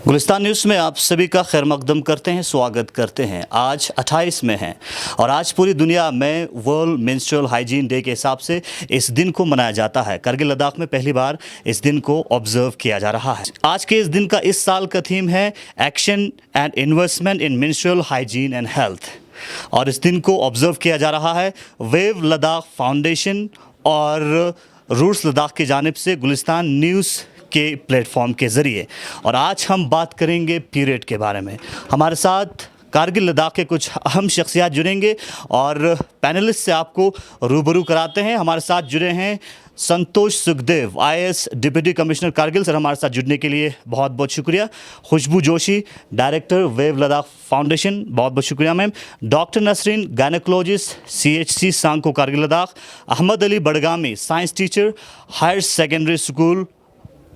Gulistan news में आप सभी का खैर मकदम करते हैं, स्वागत करते हैं। आज 28 में है और आज पूरी दुनिया में वर्ल्ड मेंस्ट्रुअल हाइजीन डे के हिसाब से इस दिन को मनाया जाता है। कारगिल लद्दाख में पहली बार इस दिन को ऑब्जर्व किया जा रहा है। आज के इस दिन का इस साल का थीम है action and investment in menstrual hygiene and health, और इस दिन को ऑब्जर्व किया जा रहा है वेव लद्दाख फाउंडेशन और रूट्स लद्दाख की जानिब से गुलिस्तान न्यूज़ के प्लेटफॉर्म के ज़रिए। और आज हम बात करेंगे पीरियड के बारे में। हमारे साथ कारगिल लद्दाख के कुछ अहम शख्सियात जुड़ेंगे और पैनलिस्ट से आपको रूबरू कराते हैं। हमारे साथ जुड़े हैं Santosh Sukhdev, IAS deputy commissioner Kargil. Sir, हमारे साथ जुड़ने के लिए बहुत बहुत शुक्रिया। Khushboo Joshi, director Wave Ladakh foundation, बहुत बहुत शुक्रिया ma'am. Doctor Nasreen, gynaecologist, CHC Sankoo Kargil Ladakh. Ahmad Ali Badgami, science teacher, higher secondary school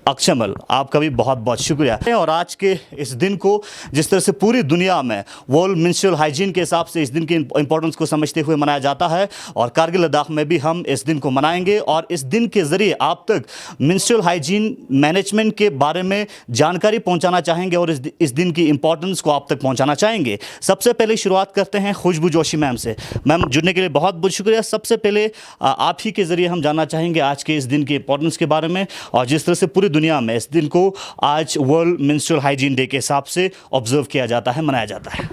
Akshmal, आपका भी बहुत बहुत शुक्रिया। और आज के इस दिन को जिस तरह से पूरी दुनिया में वर्ल्ड मेंस्ट्रुअल हाइजीन के हिसाब से इस दिन की इंपॉर्टेंस को समझते हुए मनाया जाता है, और कारगिल लद्दाख में भी हम इस दिन को मनाएंगे और इस दिन के ज़रिए आप तक मेंस्ट्रुअल हाइजीन मैनेजमेंट के बारे में जानकारी पहुंचाना चाहेंगे और इस दिन की इंपॉर्टेंस को आप तक पहुंचाना चाहेंगे। सबसे पहले शुरुआत करते हैं खुशबू जोशी मैम से। मैम, जुड़ने के लिए बहुत बहुत शुक्रिया। सबसे पहले आप ही के ज़रिए हम जानना चाहेंगे आज के इस दिन की इंपॉर्टेंस के बारे में, और जिस तरह से पूरी दुनिया में इस दिन को आज वर्ल्ड मेंस्ट्रुअल हाइजीन डे के हिसाब से ऑब्जर्व किया जाता है, मनाया जाता है।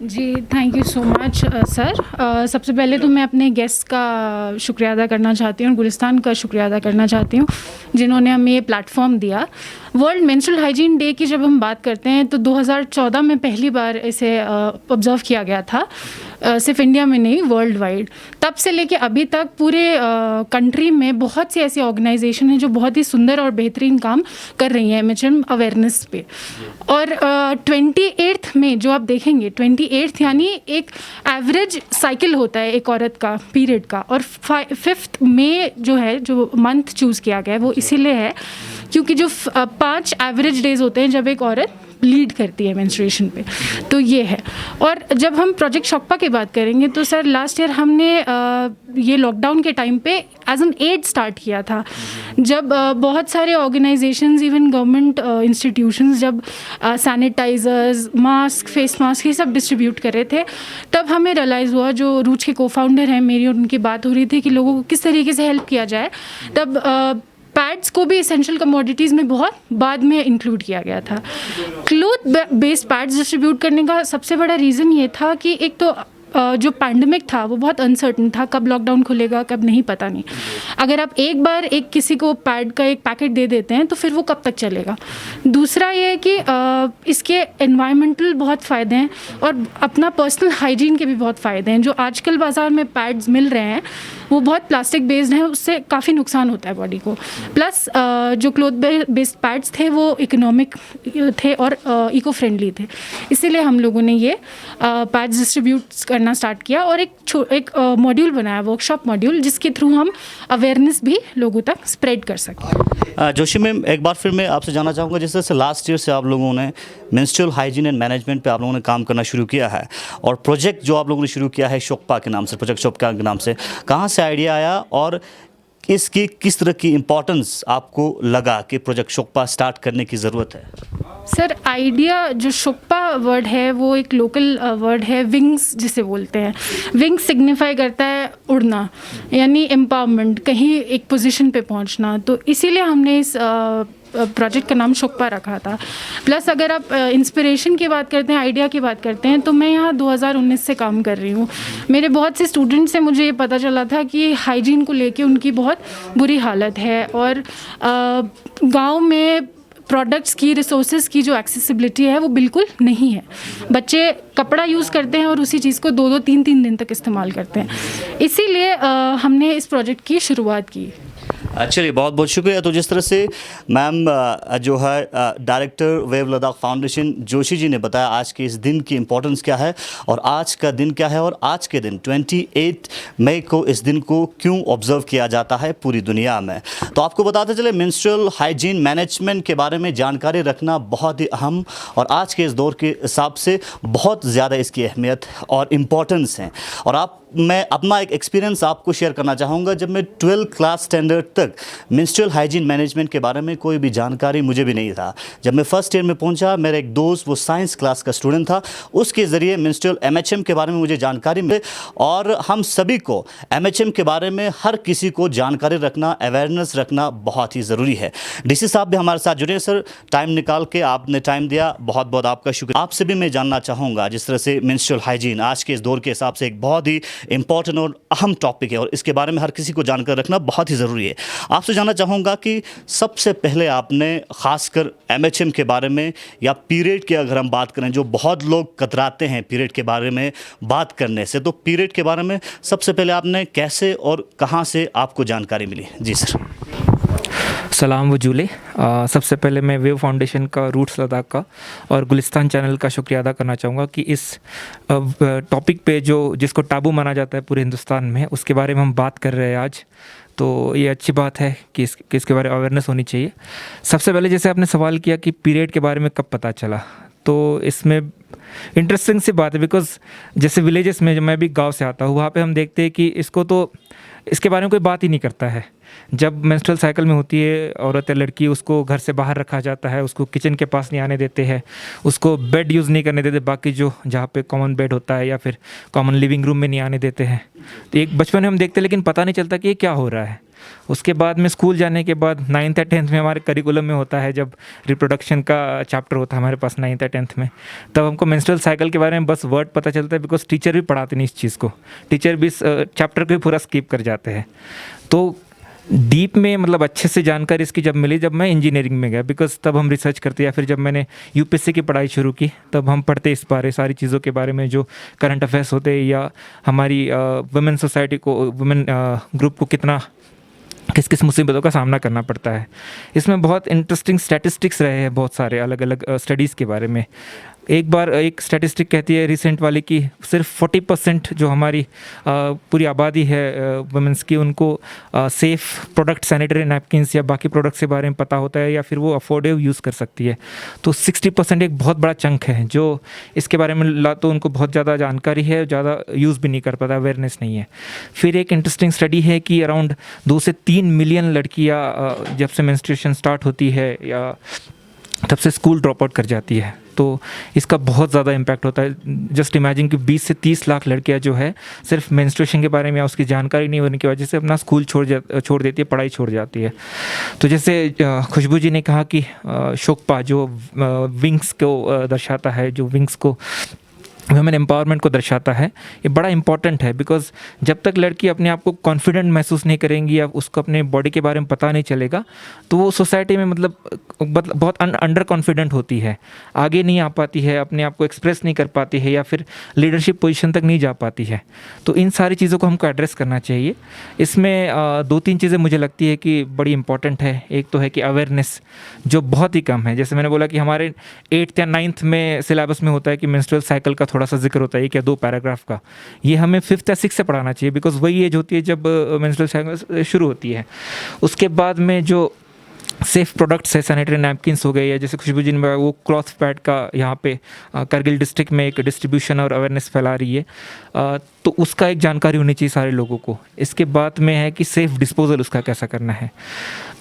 जी, thank you so much sir. सबसे पहले तो मैं अपने गेस्ट का शुक्रिया अदा करना चाहती हूँ, गुलिस्तान का शुक्रिया अदा करना चाहती हूँ जिन्होंने हमें ये प्लेटफॉर्म दिया। वर्ल्ड मेंस्ट्रुअल हाइजीन डे की जब हम बात करते हैं तो 2014 में पहली बार इसे ऑब्जर्व किया गया था, सिर्फ इंडिया में नहीं, वर्ल्ड वाइड। तब से लेके अभी तक पूरे कंट्री में बहुत सी ऐसी ऑर्गेनाइजेशन हैं जो बहुत ही सुंदर और बेहतरीन काम कर रही हैं MHM अवेयरनेस पे। और 28 में जो आप देखेंगे, 28 यानी एक एवरेज साइकिल होता है एक औरत का पीरियड का, और 5 मई जो है, जो मंथ चूज़ किया गया है वो इसीलिए है क्योंकि जो 5 एवरेज डेज होते हैं जब एक औरत लीड करती है मेंस्ट्रुएशन पे, तो ये है। और जब हम प्रोजेक्ट शोकपा की बात करेंगे तो सर लास्ट ईयर हमने ये लॉकडाउन के टाइम पे एज एन एड स्टार्ट किया था, जब बहुत सारे ऑर्गेनाइजेशंस, इवन गवर्नमेंट इंस्टीट्यूशंस जब सैनिटाइजर्स, मास्क, फेस मास्क ये सब डिस्ट्रीब्यूट कर रहे थे, तब हमें रियलाइज़ हुआ, जो रूट्स के को-फाउंडर हैं मेरी और उनकी बात हो रही थी कि लोगों को किस तरीके से हेल्प किया जाए। तब पैड्स को भी एसेंशियल कमोडिटीज़ में बहुत बाद में इंक्लूड किया गया था। क्लोथ बेस्ड पैड्स डिस्ट्रीब्यूट करने का सबसे बड़ा रीज़न ये था कि एक तो जो पैंडमिक था वो बहुत अनसर्टन था, कब लॉकडाउन खुलेगा कब नहीं, पता नहीं। अगर आप एक बार एक किसी को पैड का एक पैकेट दे देते हैं तो फिर वो कब तक चलेगा। दूसरा ये है कि इसके एनवायरमेंटल बहुत फ़ायदे हैं और अपना पर्सनल हाइजीन के भी बहुत फ़ायदे हैं। जो आजकल बाज़ार में पैड्स मिल रहे हैं वो बहुत प्लास्टिक बेस्ड हैं, उससे काफ़ी नुकसान होता है बॉडी को। प्लस जो क्लोथ बेस्ड पैड्स थे वो इकोनॉमिक थे और इको फ्रेंडली थे, इसीलिए हम लोगों ने ये पैड्स डिस्ट्रीब्यूट करना स्टार्ट किया और एक मॉड्यूल बनाया, वर्कशॉप मॉड्यूल, जिसके थ्रू हम अवेयरनेस भी लोगों तक स्प्रेड कर सकें। जोशी मैम, एक बार फिर मैं आपसे जानना चाहूँगा, जिस तरह से लास्ट ईयर से आप लोगों ने मेंस्ट्रुअल हाइजीन एंड मैनेजमेंट पे आप लोगों ने काम करना शुरू किया है, और प्रोजेक्ट जो आप लोगों ने शुरू किया है शोकपा के नाम से, प्रोजेक्ट शोकपा के नाम से, कहाँ से आइडिया आया और इसकी किस तरह की इम्पोर्टेंस आपको लगा कि प्रोजेक्ट शोकपा स्टार्ट करने की ज़रूरत है? सर, आइडिया, जो शोकपा वर्ड है वो एक लोकल वर्ड है, विंग्स जिसे बोलते हैं। विंग्स सिग्निफाई करता है उड़ना, यानी एम्पावरमेंट, कहीं एक पोजीशन पे पहुंचना, तो इसीलिए हमने इस प्रोजेक्ट का नाम शोकपा रखा था। प्लस अगर आप इंस्पिरेशन की बात करते हैं, आइडिया की बात करते हैं, तो मैं यहाँ 2019 से काम कर रही हूँ। मेरे बहुत से स्टूडेंट से मुझे ये पता चला था कि हाइजीन को लेके उनकी बहुत बुरी हालत है, और गाँव में प्रोडक्ट्स की, रिसोर्सेज की जो एक्सेसिबिलिटी है वो बिल्कुल नहीं है। बच्चे कपड़ा यूज़ करते हैं और उसी चीज़ को 2-2, 3-3 दिन तक इस्तेमाल करते हैं। इसीलिए हमने इस प्रोजेक्ट की शुरुआत की। चलिए, बहुत बहुत शुक्रिया। तो जिस तरह से मैम जो है director Wave Ladakh foundation Joshi ji ने बताया आज के इस दिन की इम्पोर्टेंस क्या है और आज का दिन क्या है, और आज के दिन 28 मई को इस दिन को क्यों ऑब्जर्व किया जाता है पूरी दुनिया में। तो आपको बताते चले, मेंस्ट्रुअल हाइजीन मैनेजमेंट के बारे में जानकारी रखना बहुत ही अहम और आज के इस दौर के हिसाब से बहुत ज़्यादा इसकी अहमियत और इम्पोर्टेंस है। और आप मैं अपना एक एक्सपीरियंस आपको शेयर करना चाहूँगा। जब मैं 12th क्लास स्टैंडर्ड तक मेंस्ट्रुअल हाइजीन मैनेजमेंट के बारे में कोई भी जानकारी मुझे भी नहीं था। जब मैं फर्स्ट ईयर में पहुंचा, मेरा एक दोस्त वो साइंस क्लास का स्टूडेंट था, उसके ज़रिए मेंस्ट्रुअल MHM के बारे में मुझे जानकारी मिली। और हम सभी को MHM के बारे में हर किसी को जानकारी रखना, अवेयरनेस रखना बहुत ही ज़रूरी है। DC साहब भी हमारे साथ जुड़े हैं। सर, टाइम निकाल के आपने टाइम दिया, बहुत बहुत आपका शुक्रिया। आपसे भी मैं जानना चाहूँगा, जिस तरह से मेंस्ट्रुअल हाइजीन आज के इस दौर के हिसाब से एक बहुत ही इंपॉर्टेंट और अहम टॉपिक है और इसके बारे में हर किसी को जानकर रखना बहुत ही ज़रूरी है। आपसे जानना चाहूँगा कि सबसे पहले आपने ख़ासकर MHM के बारे में या पीरियड की अगर हम बात करें, जो बहुत लोग कतराते हैं पीरियड के बारे में बात करने से, तो पीरियड के बारे में सबसे पहले आपने कैसे और कहाँ से आपको जानकारी मिली? जी सर। सलाम वजूले। सबसे पहले मैं वेव फाउंडेशन का, रूट्स लद्दाख का और गुलिस्तान चैनल का शुक्रिया अदा करना चाहूँगा कि इस टॉपिक पे जिसको टाबू माना जाता है पूरे हिंदुस्तान में, उसके बारे में हम बात कर रहे हैं आज। तो ये अच्छी बात है कि इसके बारे में अवेयरनेस होनी चाहिए। सबसे पहले जैसे आपने सवाल किया कि पीरियड के बारे में कब पता चला, तो इसमें इंटरेस्टिंग सी बात है, बिकॉज़ जैसे विलेजेस में, जब मैं भी गांव से आता हूँ, वहाँ पे हम देखते हैं कि इसके बारे में कोई बात ही नहीं करता है। जब मेंस्ट्रुअल साइकिल में होती है औरत या लड़की, उसको घर से बाहर रखा जाता है, उसको किचन के पास नहीं आने देते हैं, उसको बेड यूज़ नहीं करने देते, बाकी जहाँ पे कॉमन बेड होता है या फिर कॉमन लिविंग रूम में नहीं आने देते हैं। तो एक बचपन में हम देखते हैं, लेकिन पता नहीं चलता कि ये क्या हो रहा है। उसके बाद में स्कूल जाने के बाद 9th या 10th में हमारे करिकुलम में होता है, जब रिप्रोडक्शन का चैप्टर होता है हमारे पास 9th या 10th में, तब हमको मेंस्ट्रुअल साइकिल के बारे में बस वर्ड पता चलता है, बिकॉज टीचर भी पढ़ाते नहीं इस चीज़ को। टीचर भी इस चैप्टर को पूरा स्किप कर जाते हैं। तो डीप में मतलब अच्छे से जानकारी इसकी जब मिली, जब मैं इंजीनियरिंग में गया, बिकॉज तब हम रिसर्च करते, या फिर जब मैंने UPSC की पढ़ाई शुरू की, तब हम पढ़ते इस बारे सारी चीज़ों के बारे में, जो करंट अफेयर्स होते हैं या हमारी वुमेन सोसाइटी को, वुमेन ग्रुप को किस किस मुसीबतों का सामना करना पड़ता है। इसमें बहुत इंटरेस्टिंग स्टैटिस्टिक्स रहे हैं, बहुत सारे अलग अलग स्टडीज़ के बारे में। एक बार एक स्टैटिस्टिक कहती है रिसेंट वाली कि सिर्फ 40% जो हमारी पूरी आबादी है वुमेंस की, उनको सेफ़ प्रोडक्ट, सैनिटरी नैपकिन्स या बाकी प्रोडक्ट्स के बारे में पता होता है, या फिर वो अफोर्डेबल यूज़ कर सकती है। तो 60% एक बहुत बड़ा चंक है जो इसके बारे में तो उनको बहुत ज़्यादा जानकारी है, ज़्यादा यूज़ भी नहीं कर पाता, अवेयरनेस नहीं है। फिर एक इंटरेस्टिंग स्टडी है कि अराउंड 2 से 3 मिलियन लड़कियाँ जब से मेंस्ट्रुएशन स्टार्ट होती है या तब से स्कूल ड्रॉप आउट कर जाती है। तो इसका बहुत ज़्यादा इम्पैक्ट होता है। जस्ट इमेजिन कि 20 से 30 लाख लड़कियां जो है सिर्फ मेंस्ट्रुएशन के बारे में या उसकी जानकारी नहीं होने की वजह से अपना स्कूल छोड़ देती है, पढ़ाई छोड़ जाती है। तो जैसे खुशबू जी ने कहा कि शोकपा जो विंग्स को दर्शाता है, जो विंग्स को वुमेन एम्पावरमेंट को दर्शाता है, ये बड़ा इंपॉर्टेंट है। बिकॉज जब तक लड़की अपने आप को कॉन्फिडेंट महसूस नहीं करेंगी या उसको अपने बॉडी के बारे में पता नहीं चलेगा, तो वो सोसाइटी में मतलब बहुत अंडर कॉन्फिडेंट होती है, आगे नहीं आ पाती है, अपने आप को एक्सप्रेस नहीं कर पाती है, या फिर लीडरशिप पोजीशन तक नहीं जा पाती है। तो इन सारी चीज़ों को हमको एड्रेस करना चाहिए। इसमें 2-3 चीज़ें मुझे लगती है कि बड़ी इंपॉर्टेंट है। एक तो है कि अवेयरनेस जो बहुत ही कम है। जैसे मैंने बोला कि हमारे 8th या 9th में सिलेबस में होता है कि मेंस्ट्रुअल साइकिल का थोड़ा सा जिक्र होता है, 1 या 2 पैराग्राफ का। ये हमें 5th या 6th से पढ़ाना चाहिए, बिकॉज वही एज होती है जब मेंस्ट्रुअल साइकिल शुरू होती है। उसके बाद में जो सेफ़ प्रोडक्ट्स है, सैनिटरी नैपकिन्स हो गए, या जैसे खुशबू जी ने वो क्लॉथ पैड का यहाँ पे करगिल डिस्ट्रिक्ट में एक डिस्ट्रीब्यूशन और अवेयरनेस फैला रही है, तो उसका एक जानकारी होनी चाहिए सारे लोगों को। इसके बाद में है कि सेफ़ डिस्पोजल उसका कैसा करना है।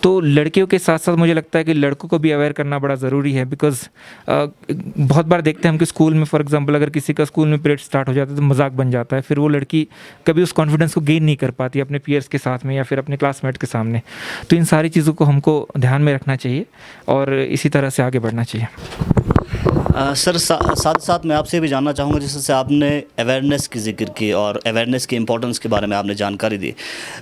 तो लड़कियों के साथ साथ मुझे लगता है कि लड़कों को भी अवेयर करना बड़ा ज़रूरी है। बिकॉज बहुत बार देखते हैं हम कि स्कूल में फॉर एग्जांपल अगर किसी का स्कूल में पीरियड स्टार्ट हो जाता है तो मजाक बन जाता है, फिर वो लड़की कभी उस कॉन्फिडेंस को गेन नहीं कर पाती अपने पीयर्स के साथ में या फिर अपने क्लासमेट के सामने। तो इन सारी चीज़ों को हमको ध्यान में रखना चाहिए और इसी तरह से आगे बढ़ना चाहिए। सर, साथ साथ मैं आपसे भी जानना चाहूँगा, जैसे आपने अवेयरनेस की जिक्र की और अवेयरनेस की इम्पोर्टेंस के बारे में आपने जानकारी दी,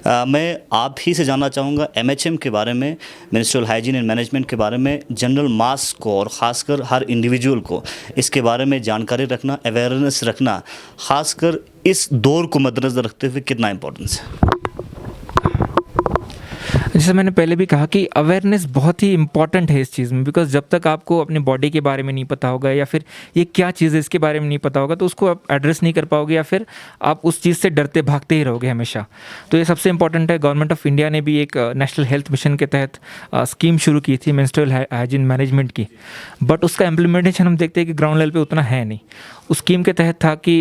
मैं आप ही से जानना चाहूँगा MHM के बारे में, मेंस्ट्रुअल हाइजीन एंड मैनेजमेंट के बारे में जनरल मास को और ख़ासकर हर इंडिविजुअल को इसके बारे में जानकारी रखना, अवेयरनेस रखना, ख़ासकर इस दौर को मद्देनज़र रखते हुए कितना इम्पोर्टेंस है? जैसे मैंने पहले भी कहा कि अवेयरनेस बहुत ही इंपॉर्टेंट है इस चीज़ में, बिकॉज जब तक आपको अपने बॉडी के बारे में नहीं पता होगा या फिर ये क्या चीज़ है इसके बारे में नहीं पता होगा तो उसको आप एड्रेस नहीं कर पाओगे या फिर आप उस चीज़ से डरते भागते ही रहोगे हमेशा। तो ये सबसे इंपॉर्टेंट है। गवर्नमेंट ऑफ इंडिया ने भी एक नेशनल हेल्थ मिशन के तहत स्कीम शुरू की थी मेंस्ट्रुअल हाइजीन मैनेजमेंट की, बट उसका इम्प्लीमेंटेशन हम देखते हैं कि ग्राउंड लेवल पे उतना है नहीं। उस स्कीम के तहत था कि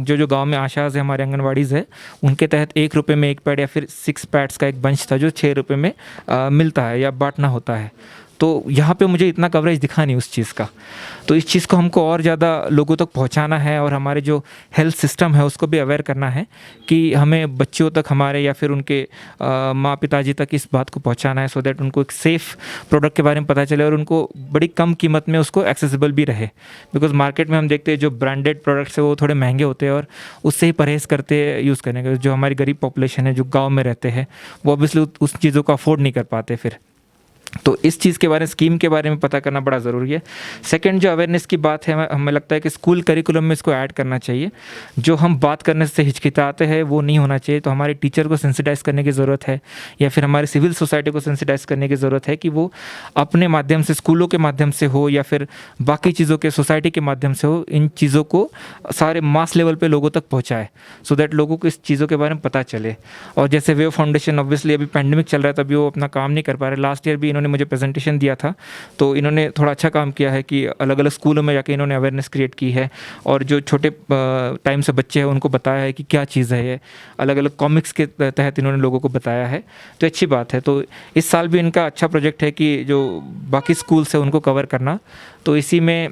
जो गांव में आशाज है, हमारे आंगनवाड़ीज़ है, उनके तहत 1 रुपये में 1 पैड या फिर 6 पैड्स का एक बंच था जो 6 रुपये में मिलता है या बांटना होता है। तो यहाँ पे मुझे इतना कवरेज दिखा नहीं उस चीज़ का। तो इस चीज़ को हमको और ज़्यादा लोगों तक पहुँचाना है और हमारे जो हेल्थ सिस्टम है उसको भी अवेयर करना है कि हमें बच्चों तक हमारे या फिर उनके माँ पिताजी तक इस बात को पहुँचाना है, सो दैट उनको एक सेफ़ प्रोडक्ट के बारे में पता चले और उनको बड़ी कम कीमत में उसको एक्सेसिबल भी रहे। बिकॉज मार्केट में हम देखते हैं जो ब्रांडेड प्रोडक्ट्स है वो थोड़े महंगे होते हैं और उससे ही परहेज़ करते यूज़ करने का। जो हमारी गरीब पॉपुलेशन है जो गाँव में रहते हैं वो ऑब्वियसली उस चीज़ों को अफोर्ड नहीं कर पाते फिर। तो इस चीज़ के बारे में, स्कीम के बारे में पता करना बड़ा ज़रूरी है। सेकंड, जो अवेयरनेस की बात है, हमें लगता है कि स्कूल करिकुलम में इसको ऐड करना चाहिए। जो हम बात करने से हिचकिचाते हैं वो नहीं होना चाहिए। तो हमारे टीचर को सेंसिटाइज़ करने की ज़रूरत है या फिर हमारे सिविल सोसाइटी को सेंसिटाइज़ करने की ज़रूरत है कि वो अपने माध्यम से, स्कूलों के माध्यम से हो या फिर बाकी चीज़ों के सोसाइटी के माध्यम से हो, इन चीज़ों को सारे मास लेवल पे लोगों तक पहुँचाए, सो दैट लोगों को इस चीज़ों के बारे में पता चले। और जैसे वेव फाउंडेशन, ऑब्वियसली अभी पैंडेमिक चल रहा है तभी वो अपना काम नहीं कर पा रहे। लास्ट ईयर भी इन्होंने मुझे प्रेजेंटेशन दिया था, तो इन्होंने थोड़ा अच्छा काम किया है कि अलग अलग स्कूलों में जाके इन्होंने अवेयरनेस क्रिएट की है और जो छोटे टाइम से बच्चे हैं उनको बताया है कि क्या चीज़ है ये। अलग अलग कॉमिक्स के तहत इन्होंने लोगों को बताया है, तो अच्छी बात है। तो इस साल भी इनका अच्छा प्रोजेक्ट है कि जो बाकी स्कूल्स है उनको कवर करना। तो इसी में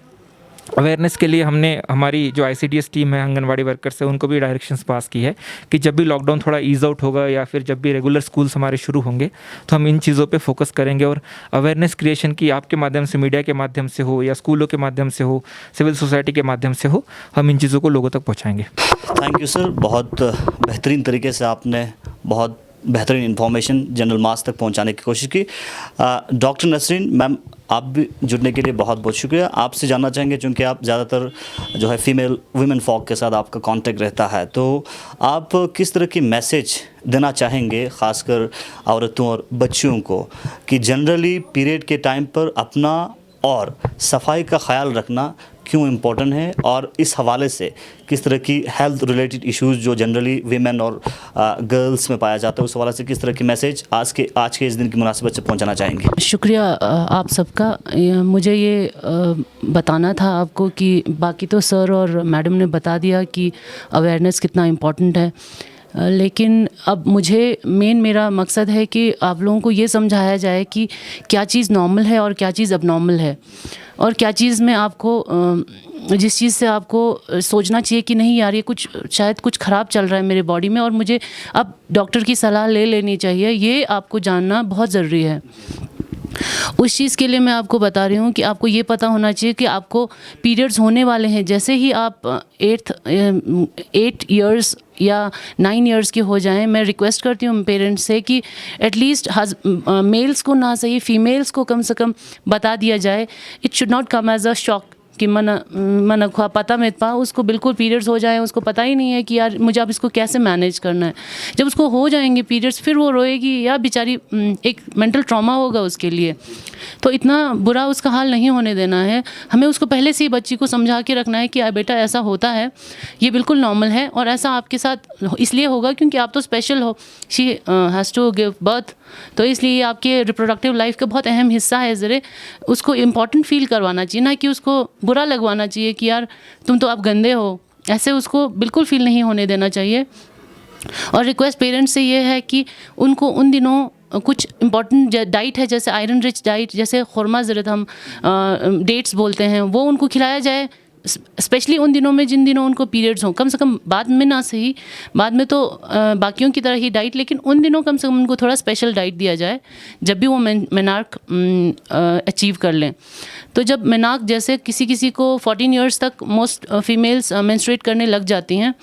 अवेयरनेस के लिए हमने हमारी जो ICDS टीम है, आंगनवाड़ी वर्कर्स है, उनको भी डायरेक्शंस पास की है कि जब भी लॉकडाउन थोड़ा ईज़ आउट होगा या फिर जब भी रेगुलर स्कूल्स हमारे शुरू होंगे तो हम इन चीज़ों पे फोकस करेंगे और अवेयरनेस क्रिएशन की आपके माध्यम से, मीडिया के माध्यम से हो या स्कूलों के माध्यम से हो, सिविल सोसाइटी के माध्यम से हो, हम इन चीज़ों को लोगों तक पहुँचाएँगे। थैंक यू सर, बहुत बेहतरीन तरीके से आपने बहुत बेहतरीन इन्फॉर्मेशन जनरल मास तक पहुंचाने की कोशिश की। डॉक्टर नसरीन मैम, आप भी जुड़ने के लिए बहुत बहुत शुक्रिया। आपसे जानना चाहेंगे, चूँकि आप ज़्यादातर जो है फीमेल वुमेन फॉक के साथ आपका कांटेक्ट रहता है, तो आप किस तरह की मैसेज देना चाहेंगे ख़ासकर औरतों और बच्चियों को कि जनरली पीरियड के टाइम पर अपना और सफाई का ख्याल रखना क्यों इम्पोर्टेंट है, और इस हवाले से किस तरह की हेल्थ रिलेटेड इश्यूज़ जो जनरली वीमेन और गर्ल्स में पाया जाता है, उस हवाले से किस तरह की मैसेज आज के इस दिन की मुनासिबत से पहुंचाना चाहेंगे? शुक्रिया आप सबका। मुझे ये बताना था आपको कि बाकी तो सर और मैडम ने बता दिया कि अवेयरनेस कितना इम्पोर्टेंट है, लेकिन अब मेरा मकसद है कि आप लोगों को ये समझाया जाए कि क्या चीज़ नॉर्मल है और क्या चीज़ अबनॉर्मल है, और क्या चीज़ में आपको जिस चीज़ से आपको सोचना चाहिए कि नहीं यार ये शायद कुछ ख़राब चल रहा है मेरे बॉडी में और मुझे अब डॉक्टर की सलाह ले लेनी चाहिए, ये आपको जानना बहुत ज़रूरी है। उस चीज़ के लिए मैं आपको बता रही हूँ कि आपको ये पता होना चाहिए कि आपको पीरियड्स होने वाले हैं। जैसे ही आप 8 इयर्स या 9 इयर्स के हो जाएं, मैं रिक्वेस्ट करती हूँ पेरेंट्स से कि एटलीस्ट मेल्स को ना सही फीमेल्स को कम से कम बता दिया जाए। It should not come as a shock कि मन खुआ पता में पा उसको बिल्कुल पीरियड्स हो जाएं, उसको पता ही नहीं है कि यार मुझे अब इसको कैसे मैनेज करना है। जब उसको हो जाएंगे पीरियड्स फिर वो रोएगी या बेचारी, एक मेंटल ट्रॉमा होगा उसके लिए। तो इतना बुरा उसका हाल नहीं होने देना है। हमें उसको पहले से ही बच्ची को समझा के रखना है कि बेटा ऐसा होता है, ये बिल्कुल नॉर्मल है और ऐसा आपके साथ इसलिए होगा क्योंकि आप तो स्पेशल हो, she has to give birth, तो इसलिए आपके रिप्रोडक्टिव लाइफ का बहुत अहम हिस्सा है। ज़रे उसको इम्पॉर्टेंट फील करवाना चाहिए, ना कि उसको बुरा लगवाना चाहिए कि यार तुम तो अब गंदे हो, ऐसे उसको बिल्कुल फील नहीं होने देना चाहिए। और रिक्वेस्ट पेरेंट्स से ये है कि उनको उन दिनों कुछ इम्पॉर्टेंट डाइट है, जैसे आयरन रिच डाइट, जैसे खुरमा ज़रूरत हम डेट्स बोलते हैं, वो उनको खिलाया जाए, स्पेशली उन दिनों में जिन दिनों उनको पीरियड्स हों। कम से कम बाद में ना सही, बाद में तो बाकियों की तरह ही डाइट, लेकिन उन दिनों कम से कम उनको थोड़ा स्पेशल डाइट दिया जाए जब भी वो मेनार्क अचीव कर लें। तो जब मेनार्क, जैसे किसी को 14 इयर्स तक मोस्ट फीमेल्स मेंस्ट्रुएट करने लग जाती हैं,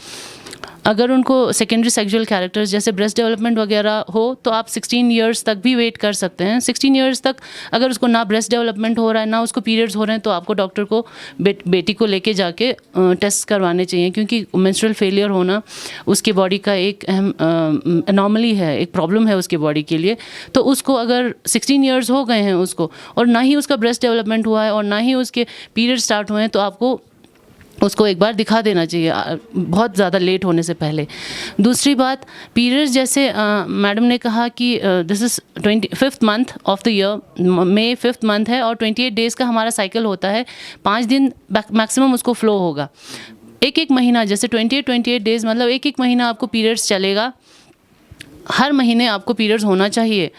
अगर उनको सेकेंडरी सेक्सुअल कैरेक्टर्स जैसे ब्रेस्ट डेवलपमेंट वगैरह हो तो आप 16 इयर्स तक भी वेट कर सकते हैं। 16 इयर्स तक अगर उसको ना ब्रेस्ट डेवलपमेंट हो रहा है ना उसको पीरियड्स हो रहे हैं तो आपको डॉक्टर को बेटी को लेके जाके टेस्ट करवाने चाहिए, क्योंकि मेंस्ट्रुअल फेलियर होना उसकी बॉडी का एक अहम एनॉमली है, एक प्रॉब्लम है उसकी बॉडी के लिए। तो उसको अगर 16 इयर्स हो गए हैं उसको और ना ही उसका ब्रेस्ट डेवलपमेंट हुआ है और ना ही उसके पीरियड स्टार्ट हुए हैं तो आपको उसको एक बार दिखा देना चाहिए बहुत ज़्यादा लेट होने से पहले। दूसरी बात, पीरियड्स जैसे मैडम ने कहा कि this is 25th month of the year, May 5th month है और 28 डेज़ का हमारा साइकिल होता है, 5 दिन मैक्सिमम उसको फ्लो होगा। एक महीना जैसे 28 डेज़ मतलब एक महीना आपको पीरियड्स चलेगा, हर महीने आपको पीरियड्स होना चाहिए।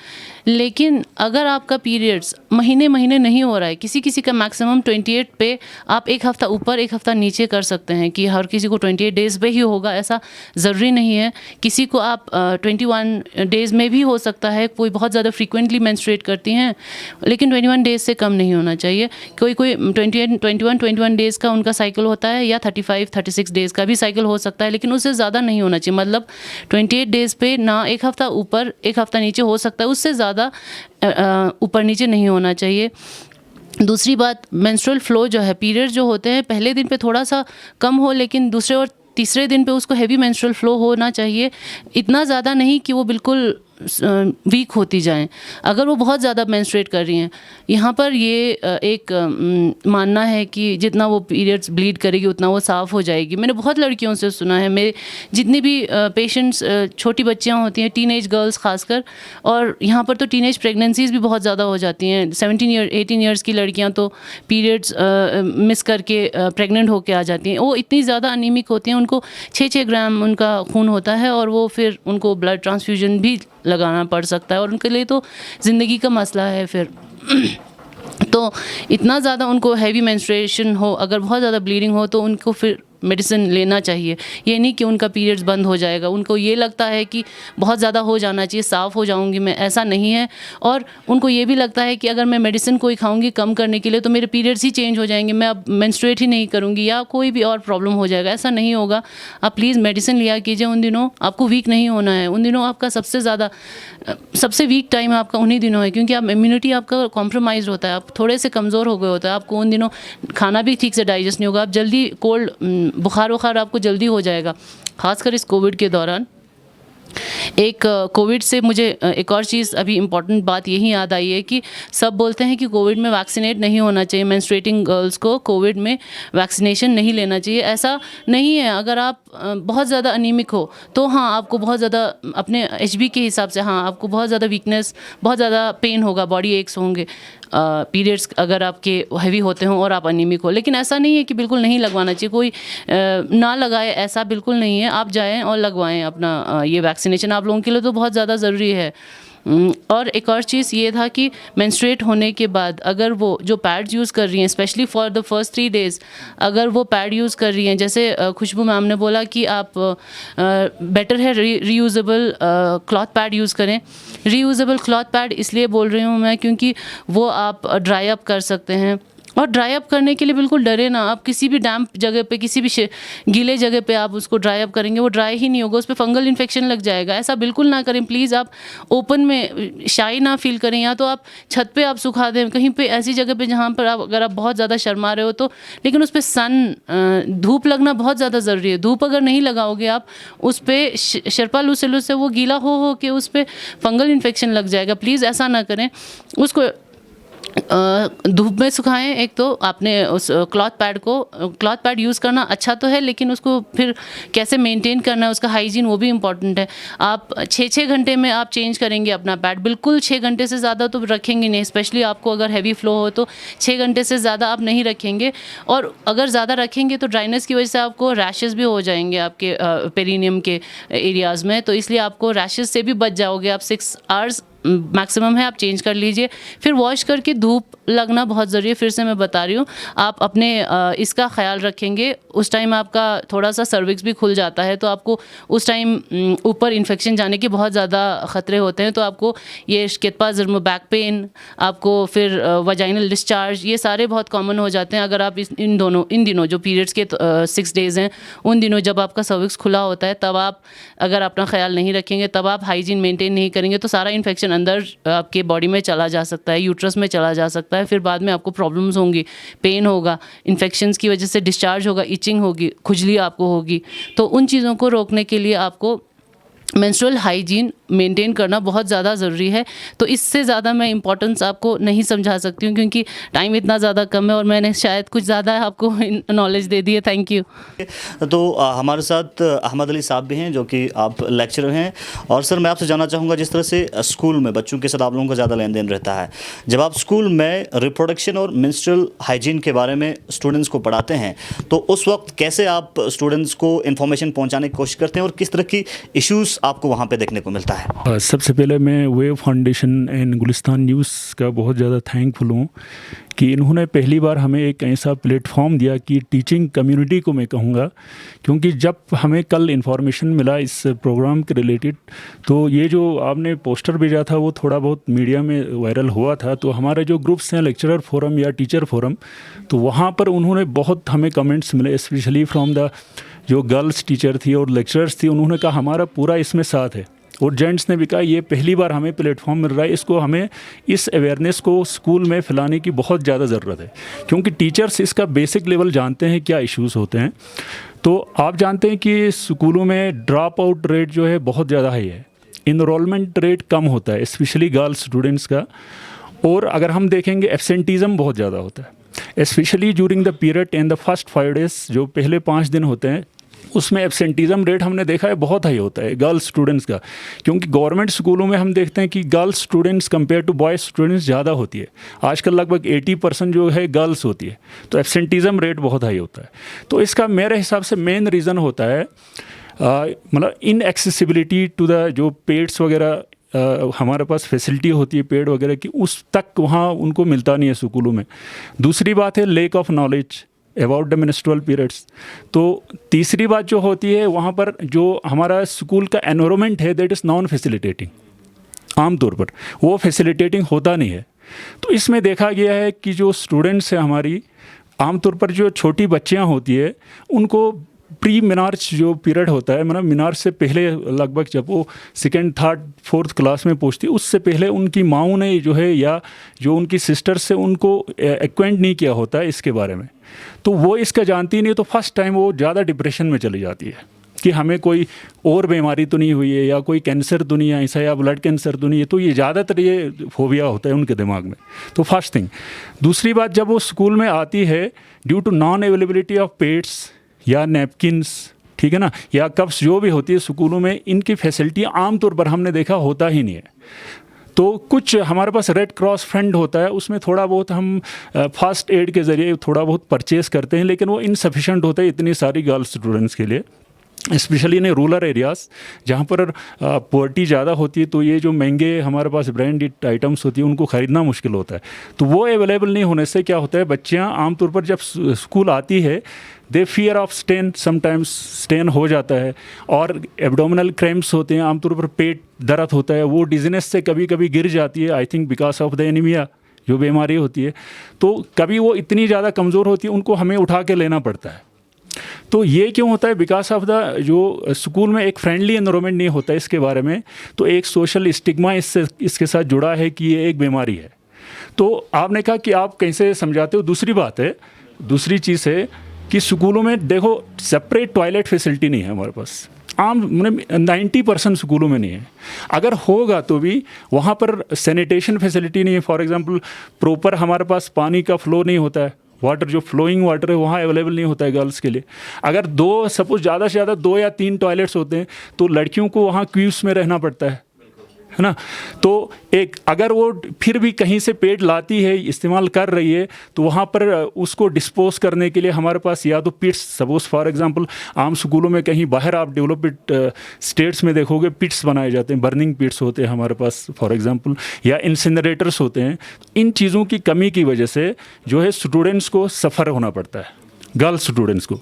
लेकिन अगर आपका पीरियड्स महीने नहीं हो रहा है, किसी का मैक्सिमम 28 पे आप एक हफ़्ता ऊपर एक हफ़्ता नीचे कर सकते हैं कि हर किसी को 28 डेज़ पे ही होगा, ऐसा ज़रूरी नहीं है। किसी को आप 21 डेज़ में भी हो सकता है, कोई बहुत ज़्यादा फ्रीक्वेंटली मेंस्ट्रुएट करती हैं, लेकिन 21 डेज़ से कम नहीं होना चाहिए। कोई 21 डेज़ का उनका साइकिल होता है या 35-36 डेज़ का भी साइकिल हो सकता है, लेकिन उससे ज़्यादा नहीं होना चाहिए। मतलब 28 डेज़ पे ना एक हफ़्ता ऊपर एक हफ़्ता नीचे हो सकता है, उससे ज़्यादा ऊपर नीचे नहीं होना चाहिए। दूसरी बात, मेंस्ट्रुअल फ्लो जो है, पीरियड जो होते हैं पहले दिन पे थोड़ा सा कम हो, लेकिन दूसरे और तीसरे दिन पे उसको हैवी मेंस्ट्रुअल फ्लो होना चाहिए। इतना ज़्यादा नहीं कि वो बिल्कुल वीक होती जाएं। अगर वो बहुत ज़्यादा मेंस्ट्रुएट कर रही हैं, यहाँ पर ये एक मानना है कि जितना वो पीरियड्स ब्लीड करेगी उतना वो साफ़ हो जाएगी। मैंने बहुत लड़कियों से सुना है, मेरे जितनी भी पेशेंट्स छोटी बच्चियाँ होती हैं, टीनेज गर्ल्स खासकर, और यहाँ पर तो टीनेज प्रेगनेंसीज भी बहुत ज़्यादा हो जाती हैं। 18 ईयर्स की लड़कियाँ तो पीरियड्स मिस करके प्रेग्नेंट होकर आ जाती हैं। वो इतनी ज़्यादा अनीमिक होती हैं, उनको 6 ग्राम उनका खून होता है और वो फिर उनको ब्लड ट्रांसफ्यूजन भी लगाना पड़ सकता है और उनके लिए तो ज़िंदगी का मसला है फिर। तो इतना ज़्यादा उनको हैवी मेंस्ट्रुएशन हो, अगर बहुत ज़्यादा ब्लीडिंग हो तो उनको फिर मेडिसिन लेना चाहिए। ये नहीं कि उनका पीरियड्स बंद हो जाएगा, उनको ये लगता है कि बहुत ज़्यादा हो जाना चाहिए, साफ़ हो जाऊंगी मैं, ऐसा नहीं है। और उनको ये भी लगता है कि अगर मैं मेडिसिन कोई खाऊंगी कम करने के लिए तो मेरे पीरियड्स ही चेंज हो जाएंगे, मैं अब मेंस्ट्रुएट ही नहीं करूंगी या कोई भी और प्रॉब्लम हो जाएगा। ऐसा नहीं होगा। आप प्लीज़ मेडिसिन लिया कीजिए। उन दिनों आपको वीक नहीं होना है, उन दिनों आपका सबसे वीक टाइम आपका उन्हीं दिनों है, क्योंकि आप इम्यूनिटी आपका कॉम्प्रोमाइज़ होता है, आप थोड़े से कमज़ोर हो गए होता है, आपको उन दिनों खाना भी ठीक से डाइजेस्ट नहीं होगा, आप जल्दी बुखार आपको जल्दी हो जाएगा, खासकर इस कोविड के दौरान। एक कोविड से मुझे एक और चीज़ अभी इम्पॉर्टेंट बात यही याद आई है कि सब बोलते हैं कि कोविड में वैक्सीनेट नहीं होना चाहिए, मेंस्ट्रुएटिंग गर्ल्स को कोविड में वैक्सीनेशन नहीं लेना चाहिए। ऐसा नहीं है। अगर आप बहुत ज़्यादा अनीमिक हो तो हाँ, आपको बहुत ज़्यादा अपने HB के हिसाब से हाँ आपको बहुत ज़्यादा वीकनेस, बहुत ज़्यादा पेन होगा, बॉडी एक्स होंगे, पीरियड्स अगर आपके हैवी होते हों और आप अनीमिक हो। लेकिन ऐसा नहीं है कि बिल्कुल नहीं लगवाना चाहिए, कोई ना लगाए ऐसा बिल्कुल नहीं है। आप जाएं और लगवाएं अपना ये वैक्सीनेशन, आप लोगों के लिए तो बहुत ज़्यादा ज़रूरी है। और एक और चीज़ ये था कि मेंस्ट्रुएट होने के बाद अगर वो जो पैड्स यूज़ कर रही हैं, specially for the first 3 days, अगर वो पैड यूज़ कर रही हैं, जैसे खुशबू मैम ने बोला कि आप बेटर है रीयूजेबल क्लॉथ पैड यूज़ करें। रीयूजेबल क्लॉथ पैड इसलिए बोल रही हूँ मैं क्योंकि वो आप ड्राई अप कर सकते हैं, और ड्राई अप करने के लिए बिल्कुल डरे ना। आप किसी भी डैम्प जगह पे, किसी भी गीले जगह पे आप उसको ड्राई अप करेंगे, वो ड्राई ही नहीं होगा, उस पर फंगल इन्फेक्शन लग जाएगा। ऐसा बिल्कुल ना करें प्लीज़। आप ओपन में शाई ना फील करें, या तो आप छत पे आप सुखा दें, कहीं पे ऐसी जगह पे जहाँ पर अगर आप बहुत ज़्यादा शर्मा रहे हो तो, लेकिन उस पर धूप लगना बहुत ज़्यादा ज़रूरी है। धूप अगर नहीं लगाओगे आप उस पर शर्पा लूसेलू से वो गीला हो के उस पर फंगल इन्फेक्शन लग जाएगा। प्लीज़ ऐसा ना करें। उसको धूप में सुखाएं। एक तो आपने उस क्लॉथ पैड यूज़ करना अच्छा तो है, लेकिन उसको फिर कैसे मेंटेन करना है, उसका हाइजीन, वो भी इम्पॉर्टेंट है। आप 6 घंटे में आप चेंज करेंगे अपना पैड, बिल्कुल 6 घंटे से ज़्यादा तो रखेंगे नहीं। स्पेशली आपको अगर हैवी फ्लो हो तो 6 घंटे से ज़्यादा आप नहीं रखेंगे, और अगर ज़्यादा रखेंगे तो ड्राइनेस की वजह से आपको रैशेस भी हो जाएंगे आपके पेरिनियम के एरियाज़ में, तो इसलिए आपको रैशेस से भी बच जाओगे आप 6 आवर्स मैक्सिमम है आप चेंज कर लीजिए। फिर वॉश करके धूप लगना बहुत ज़रूरी है। फिर से मैं बता रही हूँ, आप अपने इसका ख्याल रखेंगे। उस टाइम आपका थोड़ा सा सर्विक्स भी खुल जाता है, तो आपको उस टाइम ऊपर इन्फेक्शन जाने के बहुत ज़्यादा ख़तरे होते हैं। तो आपको ये शिकतपा ज़र्म, बैक पेन, आपको फिर वजाइनल डिस्चार्ज, ये सारे बहुत कॉमन हो जाते हैं अगर आप इन दिनों जो पीरियड्स के 6 डेज़ हैं, उन दिनों जब आपका सर्विक्स खुला होता है, तब आप अगर अपना ख्याल नहीं रखेंगे, तब आप हाइजीन मेंटेन नहीं करेंगे, तो सारा इन्फेक्शन अंदर आपके बॉडी में चला जा सकता है, यूट्रस में चला जा सकता है। फिर बाद में आपको प्रॉब्लम्स होंगी, पेन होगा, इन्फेक्शंस की वजह से डिस्चार्ज होगा, इचिंग होगी, खुजली आपको होगी। तो उन चीज़ों को रोकने के लिए आपको मेंस्ट्रुअल हाइजीन मेंटेन करना बहुत ज़्यादा ज़रूरी है। तो इससे ज़्यादा मैं इम्पोर्टेंस आपको नहीं समझा सकती हूँ, क्योंकि टाइम इतना ज़्यादा कम है और मैंने शायद कुछ ज़्यादा आपको नॉलेज दे दी है। Thank you. तो हमारे साथ अहमद अली साहब भी हैं, जो कि आप लेक्चरर हैं। और सर, मैं आपसे जानना चाहूँगा, जिस तरह से स्कूल में बच्चों के साथ आप लोगों का ज़्यादा लेन देन रहता है, जब आप स्कूल में रिप्रोडक्शन और मेंस्ट्रुअल हाइजीन के बारे में स्टूडेंट्स को पढ़ाते हैं, तो उस वक्त कैसे आप स्टूडेंट्स को इन्फॉर्मेशन पहुँचाने की कोशिश करते हैं और किस तरह की इश्यूज़ आपको वहाँ पे देखने को मिलता है? सबसे पहले मैं wave foundation and Gulistan news का बहुत ज़्यादा थैंकफुल हूँ कि इन्होंने पहली बार हमें एक ऐसा प्लेटफॉर्म दिया कि टीचिंग कम्युनिटी को मैं कहूँगा, क्योंकि जब हमें कल इन्फॉर्मेशन मिला इस प्रोग्राम के रिलेटेड, तो ये जो आपने पोस्टर भेजा था वो थोड़ा बहुत मीडिया में वायरल हुआ था। तो हमारे जो ग्रुप्स हैं, लेक्चरर फोरम या टीचर फोरम, तो वहाँ पर उन्होंने बहुत हमें कमेंट्स मिले, स्पेशली फ्रॉम द जो गर्ल्स टीचर थी और लेक्चरर्स थी। उन्होंने कहा हमारा पूरा इसमें साथ है, और जेंट्स ने भी कहा ये पहली बार हमें प्लेटफॉर्म मिल रहा है, इसको हमें इस अवेयरनेस को स्कूल में फैलाने की बहुत ज़्यादा ज़रूरत है, क्योंकि टीचर्स इसका बेसिक लेवल जानते हैं क्या इश्यूज़ होते हैं। तो आप जानते हैं कि स्कूलों में ड्रॉप आउट रेट जो है बहुत ज़्यादा हाई है, इनरोलमेंट रेट कम होता है, स्पेशली गर्ल्स स्टूडेंट्स का। और अगर हम देखेंगे एब्सेंटीज़म बहुत ज़्यादा होता है, specially during the period in the first 5 days, जो पहले 5 दिन होते हैं, उसमें एब्सेंटीज़म रेट हमने देखा है बहुत हाई होता है गर्ल्स स्टूडेंट्स का। क्योंकि गवर्नमेंट स्कूलों में हम देखते हैं कि girls students compare to boys students ज़्यादा होती है। आजकल लगभग 80% जो है गर्ल्स होती है, तो एब्सेंटीज़म रेट बहुत हाई होता है। तो इसका मेरे हिसाब से मेन रीज़न होता है मतलब इनएक्सेसिबिलिटी टू द जो पेड्स वगैरह हमारे पास फैसिलिटी होती है पेड वगैरह की, उस तक वहाँ उनको मिलता नहीं है स्कूलों में। दूसरी बात है lake of knowledge about the menstrual periods. तो तीसरी बात जो होती है, वहाँ पर जो हमारा स्कूल का एनवायरनमेंट है दैट इज़ नॉन फैसिलिटेटिंग, आमतौर पर वो फैसिलिटेटिंग होता नहीं है। तो इसमें देखा गया है कि जो स्टूडेंट्स हैं हमारी, आमतौर पर जो छोटी बच्चियाँ होती है, उनको प्री मिनार्स जो पीरियड होता है, मतलब मिनार्स से पहले लगभग जब वो 2nd, 3rd, 4th क्लास में पहुंचती, उससे पहले उनकी माँओं ने जो है या जो उनकी सिस्टर्स से उनको एक्वेंट नहीं किया होता है इसके बारे में। तो वो इसका जानती नहीं, तो फर्स्ट टाइम वो ज़्यादा डिप्रेशन में चली जाती है कि हमें कोई और बीमारी तो नहीं हुई है, या कोई कैंसर तो नहीं है ऐसा, या ब्लड कैंसर तो नहीं है। तो ये ज़्यादातर ये फोबिया होता है उनके दिमाग में। तो फर्स्ट थिंग। दूसरी बात, जब वो स्कूल में आती है, due to non availability of pads या नैपकिन्स, ठीक है ना, या कप्स जो भी होती है स्कूलों में, इनकी फैसिलिटी आमतौर पर हमने देखा होता ही नहीं है। तो कुछ हमारे पास रेड क्रॉस फंड होता है, उसमें थोड़ा बहुत हम फर्स्ट एड के ज़रिए थोड़ा बहुत परचेज़ करते हैं, लेकिन वो इनसफिशेंट होता है इतनी सारी गर्ल्स स्टूडेंट्स के लिए, स्पेशली इन रूरल एरियाज़ जहाँ पर पॉवर्टी ज़्यादा होती है। तो ये जो महंगे हमारे पास ब्रांडेड आइटम्स होती है, उनको ख़रीदना मुश्किल होता है। तो वो अवेलेबल नहीं होने से क्या होता है, बच्चियाँ आमतौर पर जब स्कूल आती है, they fear of stain, sometimes stain हो जाता है, और एब्डोमिनल क्रैम्प्स होते हैं, आमतौर पर पेट दर्द होता है, वो डिजीनेस से कभी कभी गिर जाती है, I think because of the anaemia जो बीमारी होती है। तो कभी वो इतनी ज़्यादा कमज़ोर होती है, उनको हमें उठा के लेना पड़ता है। तो ये क्यों होता है, बिकॉज ऑफ द जो स्कूल में एक फ्रेंडली एनवायरनमेंट नहीं होता इसके बारे में। तो एक सोशल स्टिग्मा इसके साथ जुड़ा है कि ये एक बीमारी है। तो आपने कहा कि आप कैसे समझाते हो। दूसरी बात है, दूसरी चीज़ है कि स्कूलों में देखो सेपरेट टॉयलेट फैसिलिटी नहीं है हमारे पास, आम 90% स्कूलों में नहीं है। अगर होगा तो भी वहाँ पर सैनिटेशन फैसिलिटी नहीं है। फॉर एग्जांपल प्रॉपर हमारे पास पानी का फ्लो नहीं होता है, वाटर जो फ्लोइंग वाटर है वहाँ अवेलेबल नहीं होता है गर्ल्स के लिए। अगर सपोज ज़्यादा से ज़्यादा 2 या 3 टॉयलेट्स होते हैं, तो लड़कियों को वहाँ क्यूब्स में रहना पड़ता है है ना। तो एक अगर वो फिर भी कहीं से पेड़ लाती है, इस्तेमाल कर रही है, तो वहाँ पर उसको डिस्पोज करने के लिए हमारे पास या तो पिट्स, सपोज फॉर एग्जांपल आम स्कूलों में कहीं बाहर आप डेवलप्ड स्टेट्स में देखोगे पिट्स बनाए जाते हैं, बर्निंग पिट्स होते हैं हमारे पास फॉर एग्जांपल, या इंसिनरेटर्स होते हैं। इन चीज़ों की कमी की वजह से जो है स्टूडेंट्स को सफ़र होना पड़ता है, गर्ल्स स्टूडेंट्स को।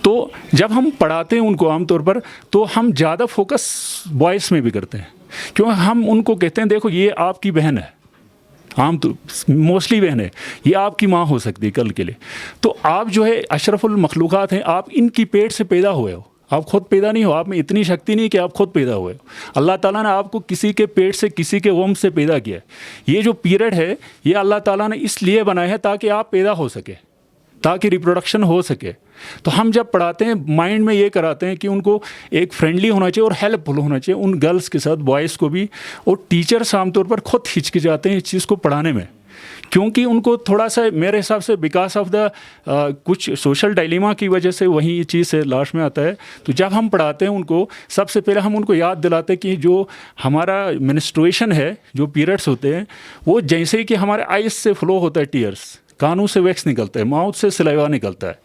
तो जब हम पढ़ाते हैं उनको आमतौर पर, तो हम ज़्यादा फोकस बॉयज़ में भी करते हैं, क्यों हम उनको कहते हैं देखो ये आपकी बहन है, आम तो मोस्टली बहन है, ये आपकी माँ हो सकती है कल के लिए। तो आप जो है अशरफुल मखलूक़ात हैं, आप इनकी पेट से पैदा हुए हो, आप खुद पैदा नहीं हो, आप में इतनी शक्ति नहीं कि आप खुद पैदा हुए हो। अल्लाह ताला ने आपको किसी के पेट से, किसी के वम से पैदा किया है। ये जो पीरियड है ये अल्लाह ताला ने इसलिए बनाया है ताकि आप पैदा हो सके, ताकि रिप्रोडक्शन हो सके। तो हम जब पढ़ाते हैं माइंड में ये कराते हैं कि उनको एक फ्रेंडली होना चाहिए और हेल्पफुल होना चाहिए उन गर्ल्स के साथ, बॉयज़ को भी। और टीचर्स आमतौर पर खुद हिचकिचाते हैं इस चीज़ को पढ़ाने में, क्योंकि उनको थोड़ा सा मेरे हिसाब से बिकॉज ऑफ द कुछ सोशल डायलेमा की वजह से वही चीज़ से लास्ट में आता है। तो जब हम पढ़ाते हैं उनको, सबसे पहले हम उनको याद दिलाते हैं कि जो हमारा मेंस्ट्रुएशन है, जो पीरियड्स होते हैं, वो जैसे कि हमारे आइज से फ्लो होता है टीयर्स, कानों से वैक्स निकलता है, माउथ से सलाइवा निकलता है,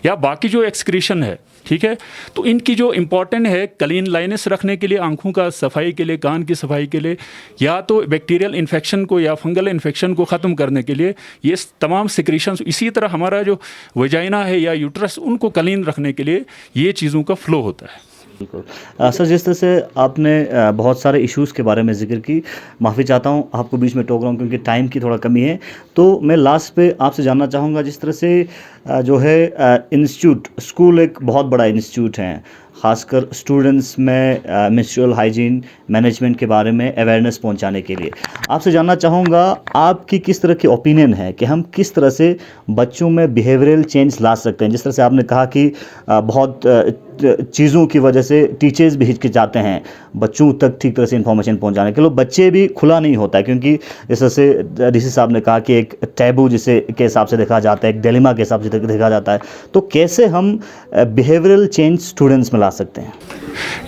या बाकी जो एक्सक्रीशन है, ठीक है। तो इनकी जो इम्पॉर्टेंट है क्लीन लाइनेस रखने के लिए, आंखों का सफाई के लिए, कान की सफाई के लिए, या तो बैक्टीरियल इन्फेक्शन को या फंगल इन्फेक्शन को ख़त्म करने के लिए, ये तमाम सिक्रीशंस। इसी तरह हमारा जो वजाइना है या यूट्रस, उनको क्लीन रखने के लिए ये चीज़ों का फ्लो होता है। बिल्कुल सर, जिस तरह से आपने बहुत सारे इश्यूज़ के बारे में जिक्र की, माफ़ी चाहता हूँ आपको बीच में टोक रहा हूँ क्योंकि टाइम की थोड़ा कमी है। तो मैं लास्ट पे आपसे जानना चाहूँगा, जिस तरह से जो है इंस्टीट्यूट, स्कूल एक बहुत बड़ा इंस्टीट्यूट है, ख़ासकर स्टूडेंट्स में मेंस्ट्रुअल हाइजीन मैनेजमेंट के बारे में अवेयरनेस पहुंचाने के लिए आपसे जानना चाहूँगा, आपकी किस तरह की ओपिनियन है कि हम किस तरह से बच्चों में बिहेवियरल चेंज ला सकते हैं। जिस तरह से आपने कहा कि बहुत चीज़ों की वजह से टीचर्स भी हिचकिचाते हैं बच्चों तक ठीक तरह से इन्फॉर्मेशन पहुंचाने के लिए, बच्चे भी खुला नहीं होता है, क्योंकि इस तरह से डीसी साहब ने कहा कि एक टैबू जिसे के हिसाब से देखा जाता है, एक डिलेमा के हिसाब से देखा जाता है। तो कैसे हम बिहेवियरल चेंज स्टूडेंट्स में ला सकते हैं?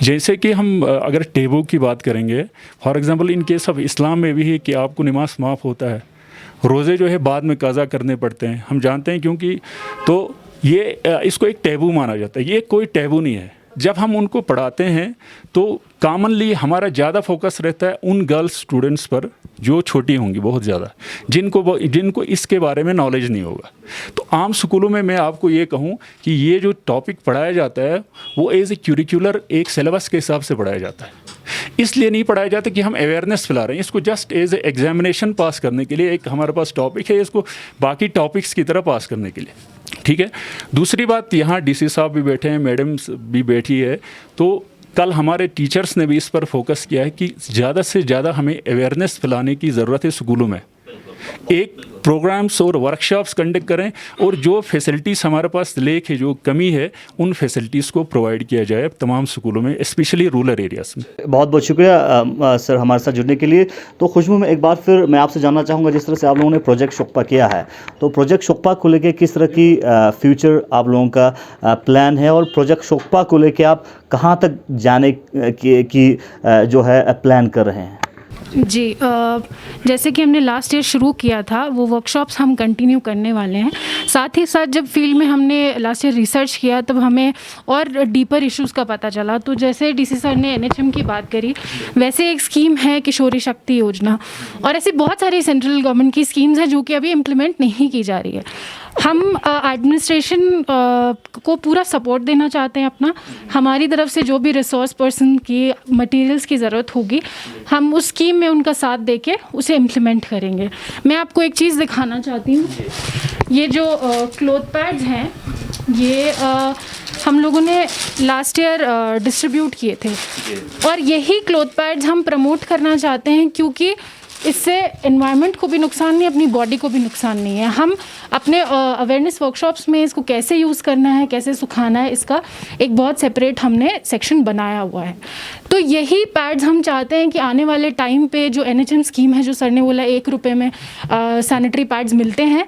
जैसे कि हम अगर टैबू की बात करेंगे, for example in case of Islam में भी है कि आपको नमाज माफ़ होता है, रोज़े जो है बाद में काज़ा करने पड़ते हैं, हम जानते हैं, क्योंकि तो ये इसको एक टैबू माना जाता है। ये कोई टैबू नहीं है। जब हम उनको पढ़ाते हैं तो कॉमनली हमारा ज़्यादा फोकस रहता है उन गर्ल्स स्टूडेंट्स पर जो छोटी होंगी बहुत ज़्यादा, जिनको इसके बारे में नॉलेज नहीं होगा। तो आम स्कूलों में मैं आपको ये कहूँ कि ये जो टॉपिक पढ़ाया जाता है वो एज ए क्यूरिकुलर एक सिलेबस के हिसाब से पढ़ाया जाता है। इसलिए नहीं पढ़ाया जाता कि हम अवेयरनेस फैला रहे हैं, इसको just as a examination pass करने के लिए एक हमारे पास टॉपिक है, इसको बाकी टॉपिक्स की तरह पास करने के लिए, ठीक है। दूसरी बात, यहाँ डीसी साहब भी बैठे हैं, मैडम भी बैठी है, तो कल हमारे टीचर्स ने भी इस पर फोकस किया है कि ज़्यादा से ज़्यादा हमें अवेयरनेस फैलाने की ज़रूरत है स्कूलों में। एक प्रोग्राम्स और वर्कशॉप्स कंडक्ट करें, और जो फैसिलिटीज़ हमारे पास लेक है, जो कमी है, उन फैसिलिटीज़ को प्रोवाइड किया जाए तमाम स्कूलों में, स्पेशली रूरल एरियाज़ में। बहुत बहुत शुक्रिया सर हमारे साथ जुड़ने के लिए। तो खुशबू में एक बार फिर मैं आपसे जानना चाहूँगा, जिस तरह से आप लोगों ने प्रोजेक्ट शुक्पा किया है, तो प्रोजेक्ट शुक्पा को लेकर किस तरह की फ्यूचर आप लोगों का प्लान है, और प्रोजेक्ट शुक्पा को लेकर आप कहाँ तक जाने की जो है प्लान कर रहे हैं? जी, जैसे कि हमने लास्ट ईयर शुरू किया था, वो वर्कशॉप्स हम कंटिन्यू करने वाले हैं। साथ ही साथ जब फील्ड में हमने लास्ट ईयर रिसर्च किया, तब हमें और डीपर इश्यूज़ का पता चला। तो जैसे डीसी सर ने NHM की बात करी, वैसे एक स्कीम है किशोरी शक्ति योजना, और ऐसी बहुत सारी सेंट्रल गवर्नमेंट की स्कीम्स हैं जो कि अभी इम्प्लीमेंट नहीं की जा रही है। हम एडमिनिस्ट्रेशन को पूरा सपोर्ट देना चाहते हैं अपना। हमारी तरफ से जो भी रिसोर्स पर्सन की मटेरियल्स की ज़रूरत होगी, हम उस स्कीम में उनका साथ देके उसे इम्प्लीमेंट करेंगे। मैं आपको एक चीज़ दिखाना चाहती हूँ। ये जो क्लॉथ पैड्स हैं, ये हम लोगों ने लास्ट ईयर डिस्ट्रीब्यूट किए थे, और यही क्लॉथ पैड्स हम प्रमोट करना चाहते हैं, क्योंकि इससे एनवायरनमेंट को भी नुकसान नहीं, अपनी बॉडी को भी नुकसान नहीं है। हम अपने अवेयरनेस वर्कशॉप्स में इसको कैसे यूज़ करना है, कैसे सुखाना है, इसका एक बहुत सेपरेट हमने सेक्शन बनाया हुआ है। तो यही पैड्स हम चाहते हैं कि आने वाले टाइम पे जो NHM स्कीम है, जो सर ने बोला 1 रुपये में सैनिटरी पैड्स मिलते हैं,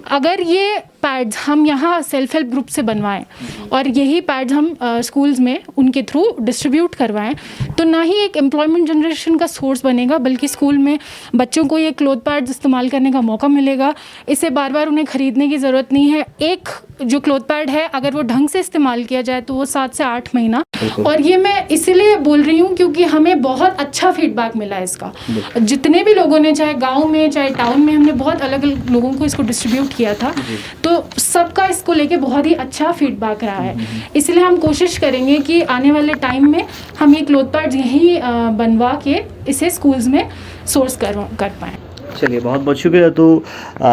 अगर ये पैड्स हम यहाँ सेल्फ हेल्प ग्रुप से बनवाएं और यही पैड्स हम स्कूल्स में उनके थ्रू डिस्ट्रीब्यूट करवाएं, तो ना ही एक एम्प्लॉयमेंट जनरेशन का सोर्स बनेगा, बल्कि स्कूल में बच्चों को ये क्लॉथ पैड्स इस्तेमाल करने का मौका मिलेगा। इसे बार बार उन्हें ख़रीदने की ज़रूरत नहीं है। एक जो क्लॉथ पैड है अगर वो ढंग से इस्तेमाल किया जाए तो वो 7 से 8 महीना, और ये मैं इसलिए बोल रही हूँ क्योंकि हमें बहुत अच्छा फीडबैक मिला है इसका। जितने भी लोगों ने, चाहे गांव में चाहे टाउन में, हमने बहुत अलग अलग लोगों को इसको डिस्ट्रीब्यूट किया था, तो सबका इसको लेके बहुत ही अच्छा फीडबैक रहा है। इसलिए हम कोशिश करेंगे कि आने वाले टाइम में हम ये क्लॉथ पैड्स यहीं बनवा के इसे स्कूल्स में सोर्स कर पाएँ। चलिए, बहुत बहुत शुक्रिया। तो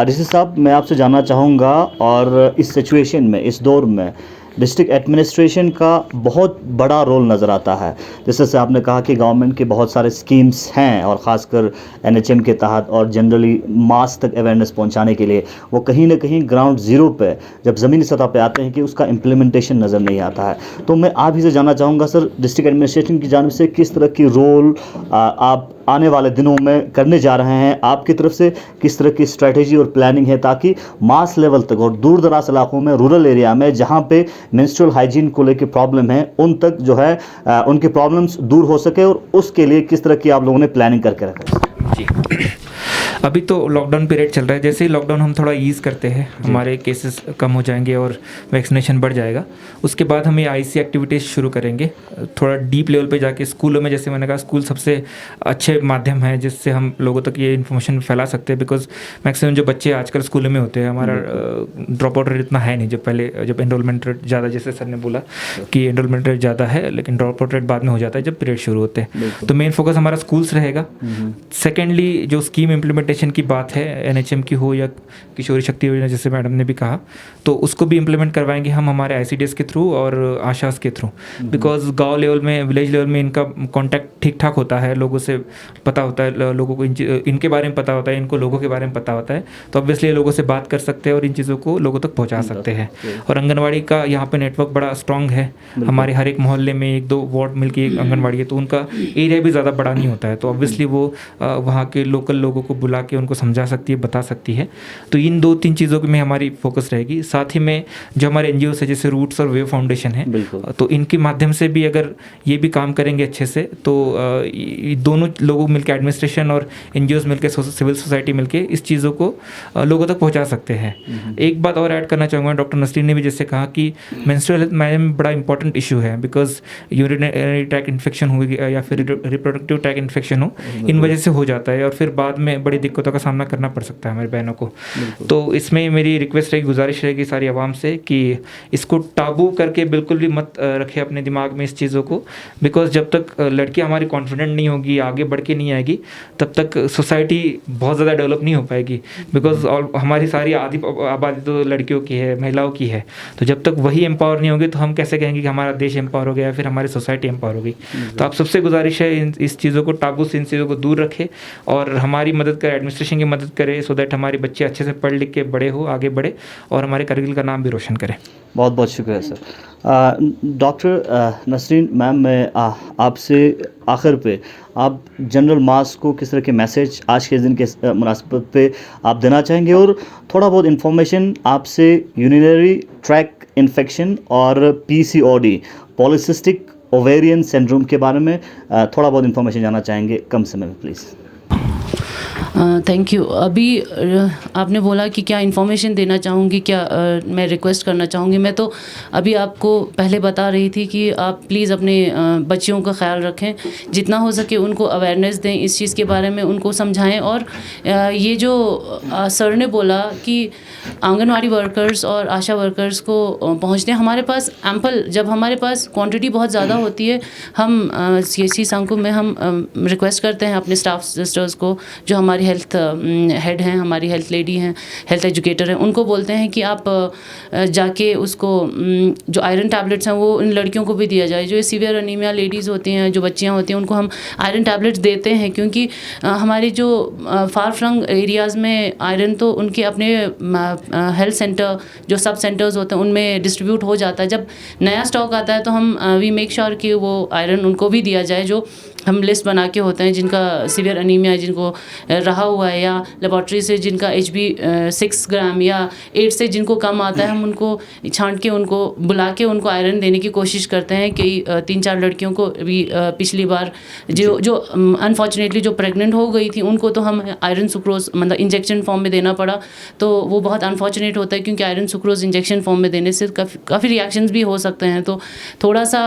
ऋषि साहब, मैं आपसे जानना चाहूँगा, और इस सिचुएशन में, इस दौर में डिस्ट्रिक्ट एडमिनिस्ट्रेशन का बहुत बड़ा रोल नज़र आता है। जैसे आपने कहा कि गवर्नमेंट के बहुत सारे स्कीम्स हैं, और ख़ासकर NHM के तहत, और जनरली मास तक अवेयरनेस पहुंचाने के लिए वो कहीं ना कहीं ग्राउंड ज़ीरो पे, जब ज़मीनी सतह पे आते हैं, कि उसका इम्प्लीमेंटेशन नज़र नहीं आता है। तो मैं आप ही से जानना चाहूँगा सर, डिस्ट्रिक्ट एडमिनिस्ट्रेशन की जानिब से किस तरह की रोल आप आने वाले दिनों में करने जा रहे हैं, आपकी तरफ से किस तरह की स्ट्रेटेजी और प्लानिंग है, ताकि मास लेवल तक और दूर दराज इलाकों में, रूरल एरिया में, जहाँ पे मेंस्ट्रुअल हाइजीन को लेकर प्रॉब्लम है, उन तक जो है उनकी प्रॉब्लम्स दूर हो सके, और उसके लिए किस तरह की आप लोगों ने प्लानिंग करके रखा है? जी, अभी तो लॉकडाउन पीरियड चल रहा है। जैसे ही लॉकडाउन हम थोड़ा ईज़ करते हैं, हमारे केसेस कम हो जाएंगे और वैक्सीनेशन बढ़ जाएगा, उसके बाद हम ये IC एक्टिविटीज़ शुरू करेंगे, थोड़ा डीप लेवल पे जाके स्कूलों में। जैसे मैंने कहा, स्कूल सबसे अच्छे माध्यम है जिससे हम लोगों तक ये इन्फॉर्मेशन फैला सकते हैं, बिकॉज मैक्सिमम जो बच्चे आजकल स्कूलों में होते हैं, हमारा ड्रॉप आउट रेट इतना है नहीं। जब एनरोलमेंट रेट ज़्यादा, जैसे सर ने बोला कि एनरोलमेंट रेट ज़्यादा है, लेकिन ड्रॉप आउट रेट बाद में हो जाता है जब पीरियड शुरू होते हैं। तो मेन फोकस हमारा स्कूल्स रहेगा। सेकेंडली, जो स्कीम इम्प्लीमेंटेशन की बात है, NHM की हो या किशोरी शक्ति योजना, जैसे मैडम ने भी कहा, तो उसको भी इम्प्लीमेंट करवाएंगे हम हमारे ICDS के थ्रू और आशास के थ्रू, बिकॉज गांव लेवल में, विलेज लेवल में इनका कॉन्टैक्ट ठीक ठाक होता है, लोगों से पता होता है, लोगों को इनके बारे में पता होता है, इनको लोगों के बारे में पता होता है, तो ऑब्वियसली लोगों से बात कर सकते हैं और इन चीज़ों को लोगों तक पहुँचा सकते हैं। और आंगनबाड़ी का यहाँ पर नेटवर्क बड़ा स्ट्रॉन्ग है। हमारे हर एक मोहल्ले में 1-2 वार्ड मिलकर एक आंगनबाड़ी है, तो उनका एरिया भी ज़्यादा बड़ा नहीं होता है, तो ऑब्वियसली वो वहाँ के लोकल लोगों को बुला के उनको समझा सकती है, बता सकती है। तो इन 2-3 चीज़ों में हमारी फोकस रहेगी। साथ ही में जो हमारे NGOs है, जैसे रूट्स और वेव फाउंडेशन है, तो इनके माध्यम से भी अगर ये भी काम करेंगे अच्छे से, तो दोनों लोगों मिलकर, एडमिनिस्ट्रेशन और NGOs मिलकर, सिविल सोसाइटी मिलकर इस चीज़ों को लोगों तक पहुँचा सकते हैं। एक बात और ऐड करना चाहूँगा, डॉक्टर नसरीन ने भी जैसे कहा कि मेंस्ट्रुअल हेल्थ मैम बड़ा इंपॉर्टेंट इशू है, बिकॉज यूरिनरी ट्रैक इन्फेक्शन हो या फिर रिप्रोडक्टिव ट्रैक इन्फेक्शन हो, इन वजह से हो जाता है, और फिर बाद में बड़ी दिक्कतों का सामना करना पड़ सकता है हमारी बहनों को। तो इसमें मेरी रिक्वेस्ट रहेगी, गुजारिश रहेगी सारी आवाम से कि इसको टाबू करके बिल्कुल भी मत रखें अपने दिमाग में इस चीज़ों को, बिकॉज जब तक लड़की हमारी कॉन्फिडेंट नहीं होगी, आगे बढ़ के नहीं आएगी, तब तक सोसाइटी बहुत ज़्यादा डेवलप नहीं हो पाएगी, बिकॉज हमारी सारी आधी आबादी तो लड़कियों की है, महिलाओं की है। तो जब तक वही एम्पावर नहीं होगी, तो हम कैसे कहेंगे कि हमारा देश एम्पावर हो गया या फिर हमारी सोसाइटी एम्पावर हो गई। तो आप सबसे गुजारिश है, इस चीज़ों को, टाबू से इन चीज़ों को दूर रखें और हमारी मदद करें, एडमिनिस्ट्रेशन की मदद करें, सो दैट हमारे बच्चे अच्छे से पढ़ लिख के बड़े हो, आगे बढ़े और हमारे करगिल का नाम भी रोशन करें। बहुत बहुत शुक्रिया सर। डॉक्टर नसरीन मैम, मैं आपसे आखिर पे आप जनरल मास को किस तरह के मैसेज आज के दिन के मुनासिबत पे आप देना चाहेंगे, और थोड़ा बहुत इन्फॉर्मेशन आपसे यूरिनरी ट्रैक इन्फेक्शन और PCOD, पॉलीसिस्टिक ओवेरियन सिंड्रोम के बारे में थोड़ा बहुत इन्फॉर्मेशन जानना चाहेंगे, कम समय में प्लीज़। Thank you. अभी आपने बोला कि क्या इन्फॉर्मेशन देना चाहूँगी, क्या मैं रिक्वेस्ट करना चाहूँगी। मैं तो अभी आपको पहले बता रही थी कि आप प्लीज़ अपने बच्चियों का ख्याल रखें, जितना हो सके उनको अवेयरनेस दें इस चीज़ के बारे में, उनको समझाएं। और ये जो सर ने बोला कि आंगनवाड़ी वर्कर्स और आशा वर्कर्स को पहुँचते हैं, हमारे पास एम्पल, जब हमारे पास क्वांटिटी बहुत ज़्यादा होती है, हम CHC सांको में हम रिक्वेस्ट करते हैं अपने स्टाफ सिस्टर्स को, जो हमारी हेल्थ हेड हैं, हमारी हेल्थ लेडी हैं, हेल्थ एजुकेटर हैं, उनको बोलते हैं कि आप जाके उसको जो आयरन टैबलेट्स हैं वो इन लड़कियों को भी दिया जाए, जो सीवियर अनीमिया लेडीज़ होती हैं, जो बच्चियां होती हैं, उनको हम आयरन टैबलेट्स देते हैं, क्योंकि हमारे जो फार फ्लंग एरियाज़ में आयरन तो उनके अपने हेल्थ सेंटर, जो सब सेंटर्स होते हैं, उनमें डिस्ट्रीब्यूट हो जाता है। जब नया स्टॉक आता है तो हम वी मेक श्योर कि वो आयरन उनको भी दिया जाए, जो हम लिस्ट बना के होते हैं जिनका सीवियर अनीमिया है, जिनको रहा हुआ है, या लेबॉर्ट्री से जिनका HB 6 ग्राम या 8 से जिनको कम आता है, हम उनको छांट के उनको बुला के उनको आयरन देने की कोशिश करते हैं। कि 3-4 लड़कियों को भी पिछली बार जो अनफॉर्चुनेटली जो प्रेग्नेंट हो गई थी उनको तो हम आयरन सुक्रोज मतलब इंजेक्शन फॉर्म में देना पड़ा, तो वो बहुत अनफॉर्चुनेट होता है क्योंकि आयरन सुक्रोज इंजेक्शन फॉर्म में देने से काफ़ी रिएक्शंस भी हो सकते हैं, तो थोड़ा सा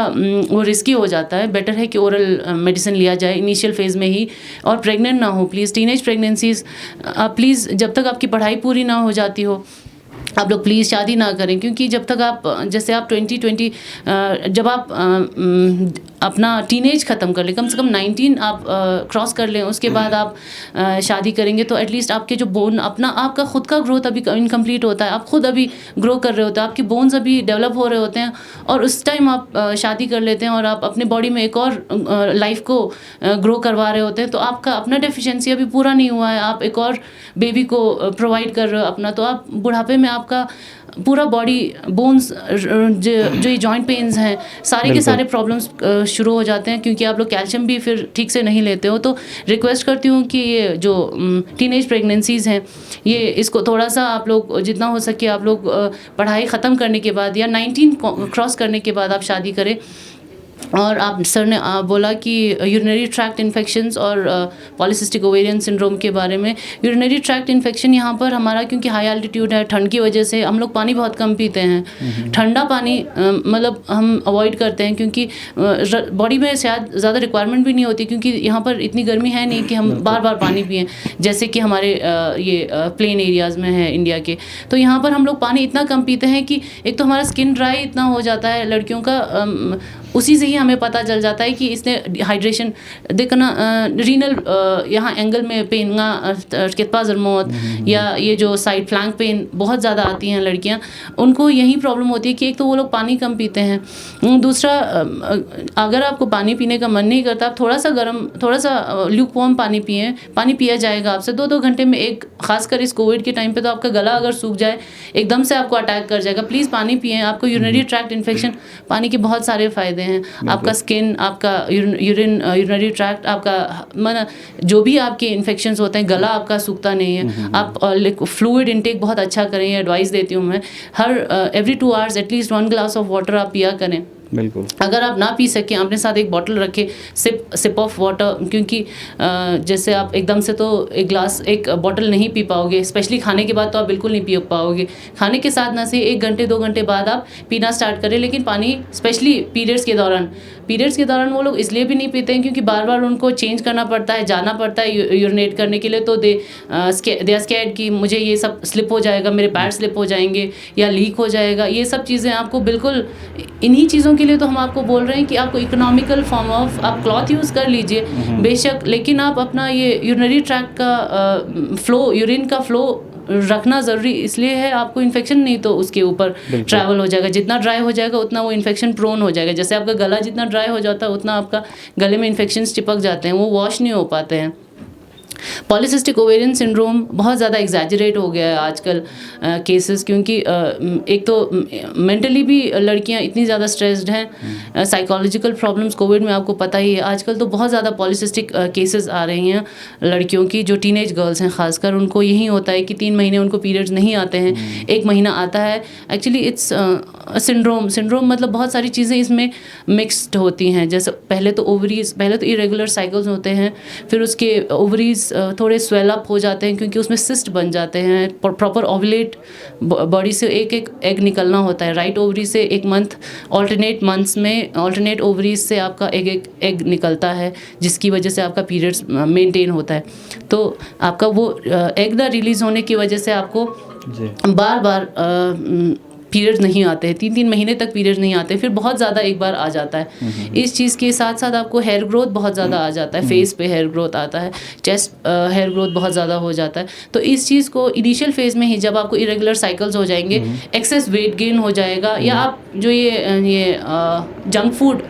वो रिस्की हो जाता है। बेटर है कि ओरल मेडिसिन लिया जाए इनिशियल फेज़ में ही। और प्रेग्नेंट ना हो प्लीज़, टीनेज प्रेगनेंसीज प्लीज़ जब तक आपकी पढ़ाई पूरी ना हो जाती हो आप लोग प्लीज़ शादी ना करें, क्योंकि जब तक आप जैसे आप 20 जब आप अपना टीनेज ख़त्म कर लें, कम से कम 19 आप क्रॉस कर लें, उसके बाद आप शादी करेंगे तो एटलीस्ट आपके जो बोन आपका खुद का ग्रोथ अभी इनकम्प्लीट होता है, आप खुद अभी ग्रो कर रहे होते हैं, आपके बोन्स अभी डेवलप हो रहे होते हैं, और उस टाइम आप शादी कर लेते हैं और आप अपने बॉडी में एक और लाइफ को ग्रो करवा रहे होते हैं, तो आपका अपना डेफिशिएंसी अभी पूरा नहीं हुआ है, आप एक और बेबी को प्रोवाइड कर रहे हो अपना, तो आप बुढ़ापे में आपका पूरा बॉडी बोन्स जो ये जॉइंट पेन्स हैं सारे के सारे प्रॉब्लम्स शुरू हो जाते हैं, क्योंकि आप लोग कैल्शियम भी फिर ठीक से नहीं लेते हो। तो रिक्वेस्ट करती हूँ कि ये जो टीनेज प्रेगनेंसीज़ हैं ये इसको थोड़ा सा आप लोग जितना हो सके आप लोग पढ़ाई ख़त्म करने के बाद या 19 क्रॉस करने के बाद आप शादी करें। और आप सर ने बोला कि यूरिनरी ट्रैक्ट इन्फेक्शंस और पॉलीसिस्टिक ओवेरियन सिंड्रोम के बारे में। यूरिनरी ट्रैक्ट इन्फेक्शन यहाँ पर हमारा क्योंकि हाई एल्टीट्यूड है, ठंड की वजह से हम लोग पानी बहुत कम पीते हैं, ठंडा पानी मतलब हम अवॉइड करते हैं, क्योंकि बॉडी में शायद ज़्यादा रिक्वायरमेंट भी नहीं होती, क्योंकि यहाँ पर इतनी गर्मी है नहीं कि हम बार बार पानी पिएँ जैसे कि हमारे ये प्लेन एरियाज़ में है इंडिया के। तो यहाँ पर हम लोग पानी इतना कम पीते हैं कि एक तो हमारा स्किन ड्राई इतना हो जाता है लड़कियों का, उसी से ही हमें पता चल जाता है कि इसने हाइड्रेशन देखना रीनल यहाँ एंगल में पेन कितना जरमौत या ये जो साइड फ्लैंक पेन बहुत ज़्यादा आती हैं लड़कियाँ, उनको यही प्रॉब्लम होती है कि एक तो वो लोग पानी कम पीते हैं, दूसरा अगर आपको पानी पीने का मन नहीं करता आप थोड़ा सा ल्यूक वार्म पानी पिए, पानी पिया जाएगा आपसे 2-2 घंटे में एक, खासकर इस कोविड के टाइम पे तो आपका गला अगर सूख जाए एकदम से आपको अटैक कर जाएगा। प्लीज़ पानी पिए, आपको यूरिनरी ट्रैक्ट इन्फेक्शन पानी के बहुत सारे फ़ायदे हैं, आपका स्किन, आपका यूरिनरी ट्रैक्ट, आपका मन जो भी आपके इन्फेक्शंस होते हैं, गला आपका सूखता नहीं है, आप फ्लूइड इनटेक बहुत अच्छा करें, एडवाइस देती हूँ मैं, हर every 2 hours at least 1 glass of water आप पिया करें। बिल्कुल। अगर आप ना पी सकें अपने साथ एक बॉटल रखें, सिप ऑफ वाटर, क्योंकि जैसे आप एकदम से तो एक बॉटल नहीं पी पाओगे, स्पेशली खाने के बाद तो आप बिल्कुल नहीं पी पाओगे। खाने के साथ ना से 1 घंटे 2 घंटे बाद आप पीना स्टार्ट करें, लेकिन पानी स्पेशली पीरियड्स के दौरान वो लोग इसलिए भी नहीं पीते हैं क्योंकि बार बार उनको चेंज करना पड़ता है, जाना पड़ता है यूरिनेट करने के लिए, तो दे आर स्कैर्ड कि मुझे ये सब स्लिप हो जाएगा, मेरे पैड स्लिप हो जाएंगे या लीक हो जाएगा। ये सब चीज़ें आपको बिल्कुल, इन्हीं चीज़ों के लिए तो हम आपको बोल रहे हैं कि आपको इकोनॉमिकल फॉर्म ऑफ आप क्लॉथ यूज़ कर लीजिए बेशक, लेकिन आप अपना ये यूरिनरी ट्रैक्ट का फ्लो, यूरिन का फ्लो रखना ज़रूरी इसलिए है, आपको इन्फेक्शन नहीं तो उसके ऊपर ट्रैवल हो जाएगा, जितना ड्राई हो जाएगा उतना वो इन्फेक्शन प्रोन हो जाएगा। जैसे आपका गला जितना ड्राई हो जाता है उतना आपका गले में इन्फेक्शन चिपक जाते हैं, वो वॉश नहीं हो पाते हैं। पॉलीसिस्टिक ओवेरियन सिंड्रोम बहुत ज़्यादा एग्जैजरेट हो गया है आजकल केसेस, क्योंकि एक तो मेंटली भी लड़कियां इतनी ज़्यादा स्ट्रेस्ड हैं, साइकोलॉजिकल प्रॉब्लम्स कोविड में आपको पता ही है, आजकल तो बहुत ज़्यादा पॉलीसिस्टिक केसेस आ रही हैं लड़कियों की, जो टीनेज गर्ल्स हैं खासकर, उनको यही होता है कि 3 महीने उनको पीरियड्स नहीं आते हैं, 1 महीना आता है। एक्चुअली इट्स सिंड्रोम मतलब बहुत सारी चीज़ें इसमें मिक्सड होती हैं, जैसे पहले तो इरेगुलर साइकिल्स होते हैं, फिर उसके ओवरीज थोड़े स्वेल अप हो जाते हैं क्योंकि उसमें सिस्ट बन जाते हैं, प्रॉपर ओवुलेट बॉडी से एक एग निकलना होता है, राइट ओवरी से 1 मंथ, ऑल्टरनेट मंथ्स में ऑल्टरनेट ओवरीज से आपका एग निकलता है, जिसकी वजह से आपका पीरियड्स मेंटेन होता है। तो आपका वो एग ना रिलीज़ होने की वजह से आपको बार बार पीरियड्स नहीं आते हैं, 3-3 महीने तक पीरियड्स नहीं आते, फिर बहुत ज़्यादा एक बार आ जाता है। इस चीज़ के साथ साथ आपको हेयर ग्रोथ बहुत ज़्यादा आ जाता है, फेस पे हेयर ग्रोथ आता है, चेस्ट हेयर ग्रोथ बहुत ज़्यादा हो जाता है। तो इस चीज़ को इनिशियल फेज़ में ही जब आपको इरेगुलर साइकिल्स हो जाएंगे, एक्सेस वेट गेन हो जाएगा, या आप जो ये जंक फूड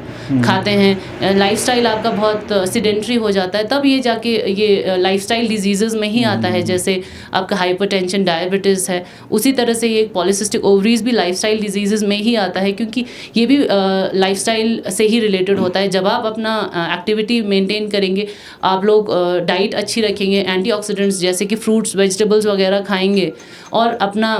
खाते हैं, लाइफस्टाइल आपका बहुत सीडेंट्री हो जाता है, तब ये जाके ये लाइफस्टाइल डिजीज़ में ही आता है। जैसे आपका हाइपरटेंशन, डायबिटीज़ है, उसी तरह से ये पॉलीसिस्टिक ओवरीज भी लाइफस्टाइल डिजीज़ में ही आता है, क्योंकि ये भी लाइफस्टाइल से ही रिलेटेड होता है। जब आप अपना एक्टिविटी मेंटेन करेंगे, आप लोग डाइट अच्छी रखेंगे, एंटीऑक्सीडेंट्स जैसे कि फ्रूट्स वेजिटेबल्स वगैरह खाएंगे और अपना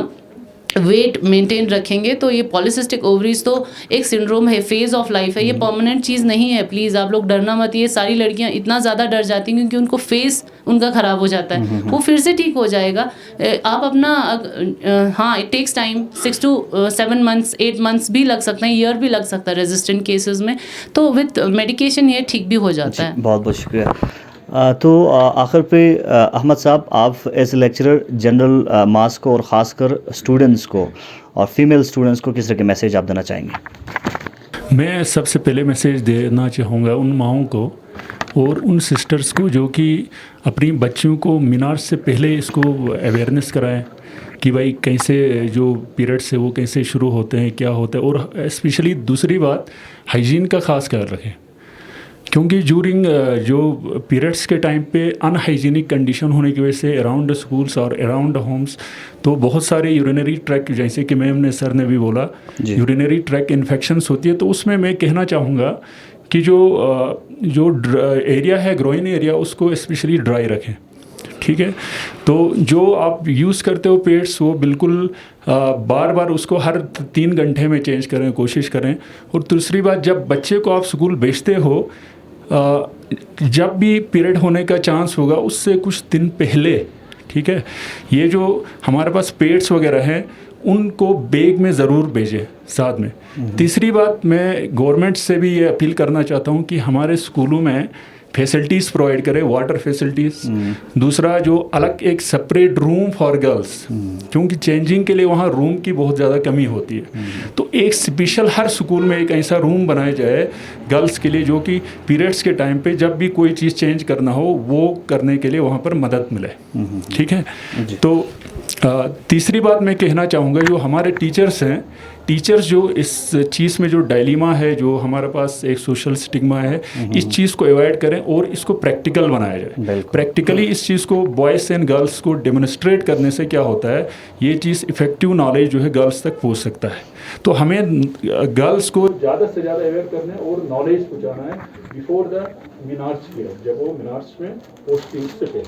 वेट मेंटेन रखेंगे, तो ये पॉलीसिस्टिक ओवरीज तो एक सिंड्रोम है, फेज ऑफ लाइफ है, ये परमानेंट चीज़ नहीं है। प्लीज़ आप लोग डरना मत। ये सारी लड़कियां इतना ज़्यादा डर जाती हैं क्योंकि उनको फेस उनका ख़राब हो जाता है, वो फिर से ठीक हो जाएगा। आप अपना हाँ, it takes time, 6 to 7 months 8 months भी लग सकते हैं, ईयर भी लग सकता है रेजिस्टेंट केसेस में, तो विथ मेडिकेशन ये ठीक भी हो जाता है। बहुत बहुत शुक्रिया। तो आखिर पे अहमद साहब, आप एज लेक्चरर जनरल मास को और ख़ासकर स्टूडेंट्स को और फीमेल स्टूडेंट्स को किस तरह के मैसेज आप देना चाहेंगे? मैं सबसे पहले मैसेज देना चाहूँगा उन माओं को और उन सिस्टर्स को जो कि अपनी बच्चियों को मीनार से पहले इसको अवेयरनेस कराएं कि भाई कैसे जो पीरियड्स है वो कैसे शुरू होते हैं, क्या होता है। और स्पेशली दूसरी बात, हाइजीन का ख़ास ख्याल रखें, क्योंकि ज्यूरिंग जो पीरियड्स के टाइम पे अनहाइजीनिक कंडीशन होने की वजह से अराउंड स्कूल्स और अराउंड होम्स तो बहुत सारे यूरिनरी ट्रैक, जैसे कि मैम ने सर ने भी बोला, यूरिनरी ट्रैक इन्फेक्शंस होती है। तो उसमें मैं कहना चाहूँगा कि जो एरिया है, ग्रोइन एरिया, उसको स्पेशली ड्राई रखें, ठीक है। तो जो आप यूज़ करते हो पेड्स, वो बिल्कुल बार बार उसको हर 3 घंटे में चेंज करें, कोशिश करें। और दूसरी बात, जब बच्चे को आप स्कूल भेजते हो, जब भी पीरियड होने का चांस होगा उससे कुछ दिन पहले, ठीक है, ये जो हमारे पास पेड्स वगैरह हैं उनको बैग में ज़रूर भेजें साथ में। तीसरी बात, मैं गवर्नमेंट से भी ये अपील करना चाहता हूँ कि हमारे स्कूलों में फैसिलिटीज़ प्रोवाइड करें, वाटर फैसिलिटीज़। दूसरा, जो अलग एक सेपरेट रूम फॉर गर्ल्स, क्योंकि चेंजिंग के लिए वहाँ रूम की बहुत ज़्यादा कमी होती है। तो एक स्पेशल हर स्कूल में एक ऐसा रूम बनाया जाए गर्ल्स के लिए, जो कि पीरियड्स के टाइम पे जब भी कोई चीज़ चेंज करना हो वो करने के लिए वहाँ पर मदद मिले, ठीक है। तो तीसरी बात मैं कहना चाहूँगा, जो हमारे टीचर्स हैं, टीचर्स जो इस चीज़ में जो डायलीमा है, जो हमारे पास एक सोशल स्टिग्मा है, इस चीज़ को अवॉइड करें और इसको प्रैक्टिकल बनाया जाए। प्रैक्टिकली इस चीज़ को बॉयज़ एंड गर्ल्स को डेमोन्स्ट्रेट करने से क्या होता है, ये चीज़ इफ़ेक्टिव नॉलेज जो है गर्ल्स तक पहुंच सकता है। तो हमें गर्ल्स को ज़्यादा से ज़्यादा अवेयर करना है और नॉलेज पहुँचाना है बिफोर द मीनार्स पीरियड, जब वो मीनार्स में पोस्टिंग से पहले।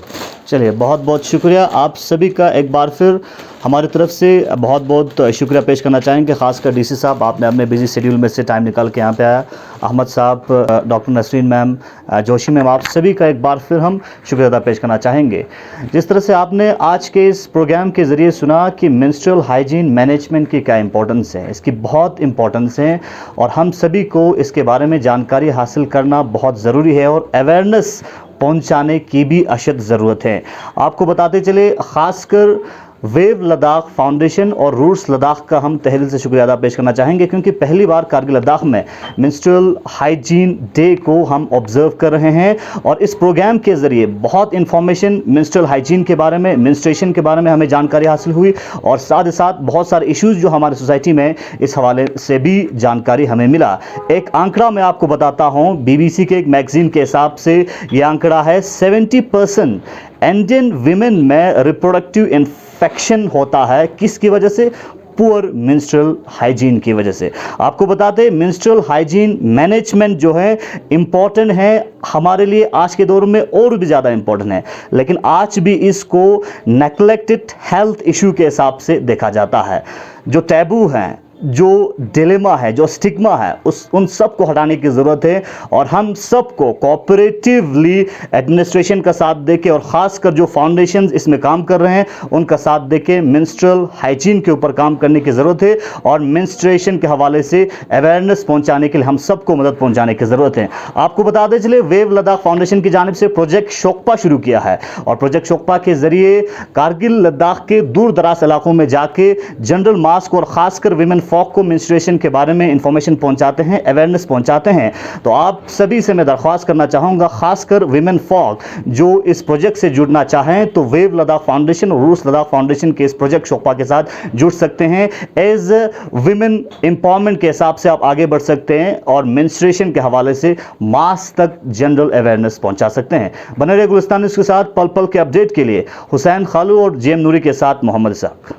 चलिए, बहुत बहुत शुक्रिया आप सभी का। एक बार फिर हमारी तरफ से बहुत बहुत शुक्रिया पेश करना चाहेंगे, खासकर डीसी साहब, आपने अपने बिजी शेड्यूल में से टाइम निकाल के यहाँ पे आया। अहमद साहब, doctor Nasreen ma'am, Joshi ma'am, आप सभी का एक बार फिर हम शुक्रिया अदा पेश करना चाहेंगे। जिस तरह से आपने आज के इस प्रोग्राम के ज़रिए सुना कि मेंस्ट्रुअल हाइजीन मैनेजमेंट की क्या इंपॉर्टेंस है, इसकी बहुत इंपॉर्टेंस है और हम सभी को इसके बारे में जानकारी हासिल करना बहुत ज़रूरी है और अवेयरनेस पहुंचाने की भी अशद ज़रूरत है। आपको बताते चले, ख़ासकर वेव लद्दाख फाउंडेशन और रूट्स लद्दाख का हम तहे दिल से शुक्रिया अदा पेश करना चाहेंगे, क्योंकि पहली बार कारगिल लद्दाख में मेंस्ट्रुअल हाइजीन डे को हम ऑब्जर्व कर रहे हैं और इस प्रोग्राम के ज़रिए बहुत इन्फॉर्मेशन मेंस्ट्रुअल हाइजीन के बारे में, मेंस्ट्रुएशन के बारे में हमें जानकारी हासिल हुई और साथ ही साथ बहुत सारे इश्यूज़ जो हमारे सोसाइटी में, इस हवाले से भी जानकारी हमें मिला। एक आंकड़ा मैं आपको बताता हूँ, BBC के एक मैगज़ीन के हिसाब से ये आंकड़ा है 70% इंडियन वीमेन में रिप्रोडक्टिव इन्फेक्शन होता है। किसकी वजह से? पुअर मेंस्ट्रुअल हाइजीन की वजह से। आपको बताते हैं, मेंस्ट्रुअल हाइजीन मैनेजमेंट जो है इम्पॉर्टेंट है हमारे लिए, आज के दौर में और भी ज़्यादा इम्पॉर्टेंट है, लेकिन आज भी इसको नेग्लेक्टेड हेल्थ इशू के हिसाब से देखा जाता है। जो टैबू हैं, जो डिलेमा है, जो स्टिग्मा है, उन सब को हटाने की ज़रूरत है और हम सबको कोऑपरेटिवली एडमिनिस्ट्रेशन का साथ देके और ख़ासकर जो फाउंडेशंस इसमें काम कर रहे हैं उनका साथ देके मेंस्ट्रुअल हाइजीन के ऊपर काम करने की ज़रूरत है और मेंस्ट्रुएशन के हवाले से अवेयरनेस पहुंचाने के लिए हम सबको मदद पहुंचाने की ज़रूरत है। आपको बताते चले, वेव लद्दाख फाउंडेशन की जानिब से प्रोजेक्ट शोकपा शुरू किया है और प्रोजेक्ट शोकपा के ज़रिए कारगिल लद्दाख के दूर दराज इलाकों में जाके जनरल मास्क और ख़ासकर विमेन फॉक को मेंस्ट्रुएशन के बारे में इंफॉर्मेशन पहुंचाते हैं, अवेयरनेस पहुंचाते हैं। तो आप सभी से मैं दरख्वास्त करना चाहूँगा, खासकर विमेन फॉक जो इस प्रोजेक्ट से जुड़ना चाहें तो वेव लद्दाख फाउंडेशन और रूट्स लद्दाख फाउंडेशन के इस प्रोजेक्ट शोपा के साथ जुड़ सकते हैं। एज विमेन एम्पावरमेंट के हिसाब से आप आगे बढ़ सकते हैं और मेंस्ट्रुएशन के हवाले से मास तक जनरल अवेयरनेस पहुंचा सकते हैं। बने रहिए गुलिस्तान न्यूज़ के साथ पल पल के अपडेट के लिए। हुसैन खालू और जेएम नूरी के साथ मोहम्मद इसाक।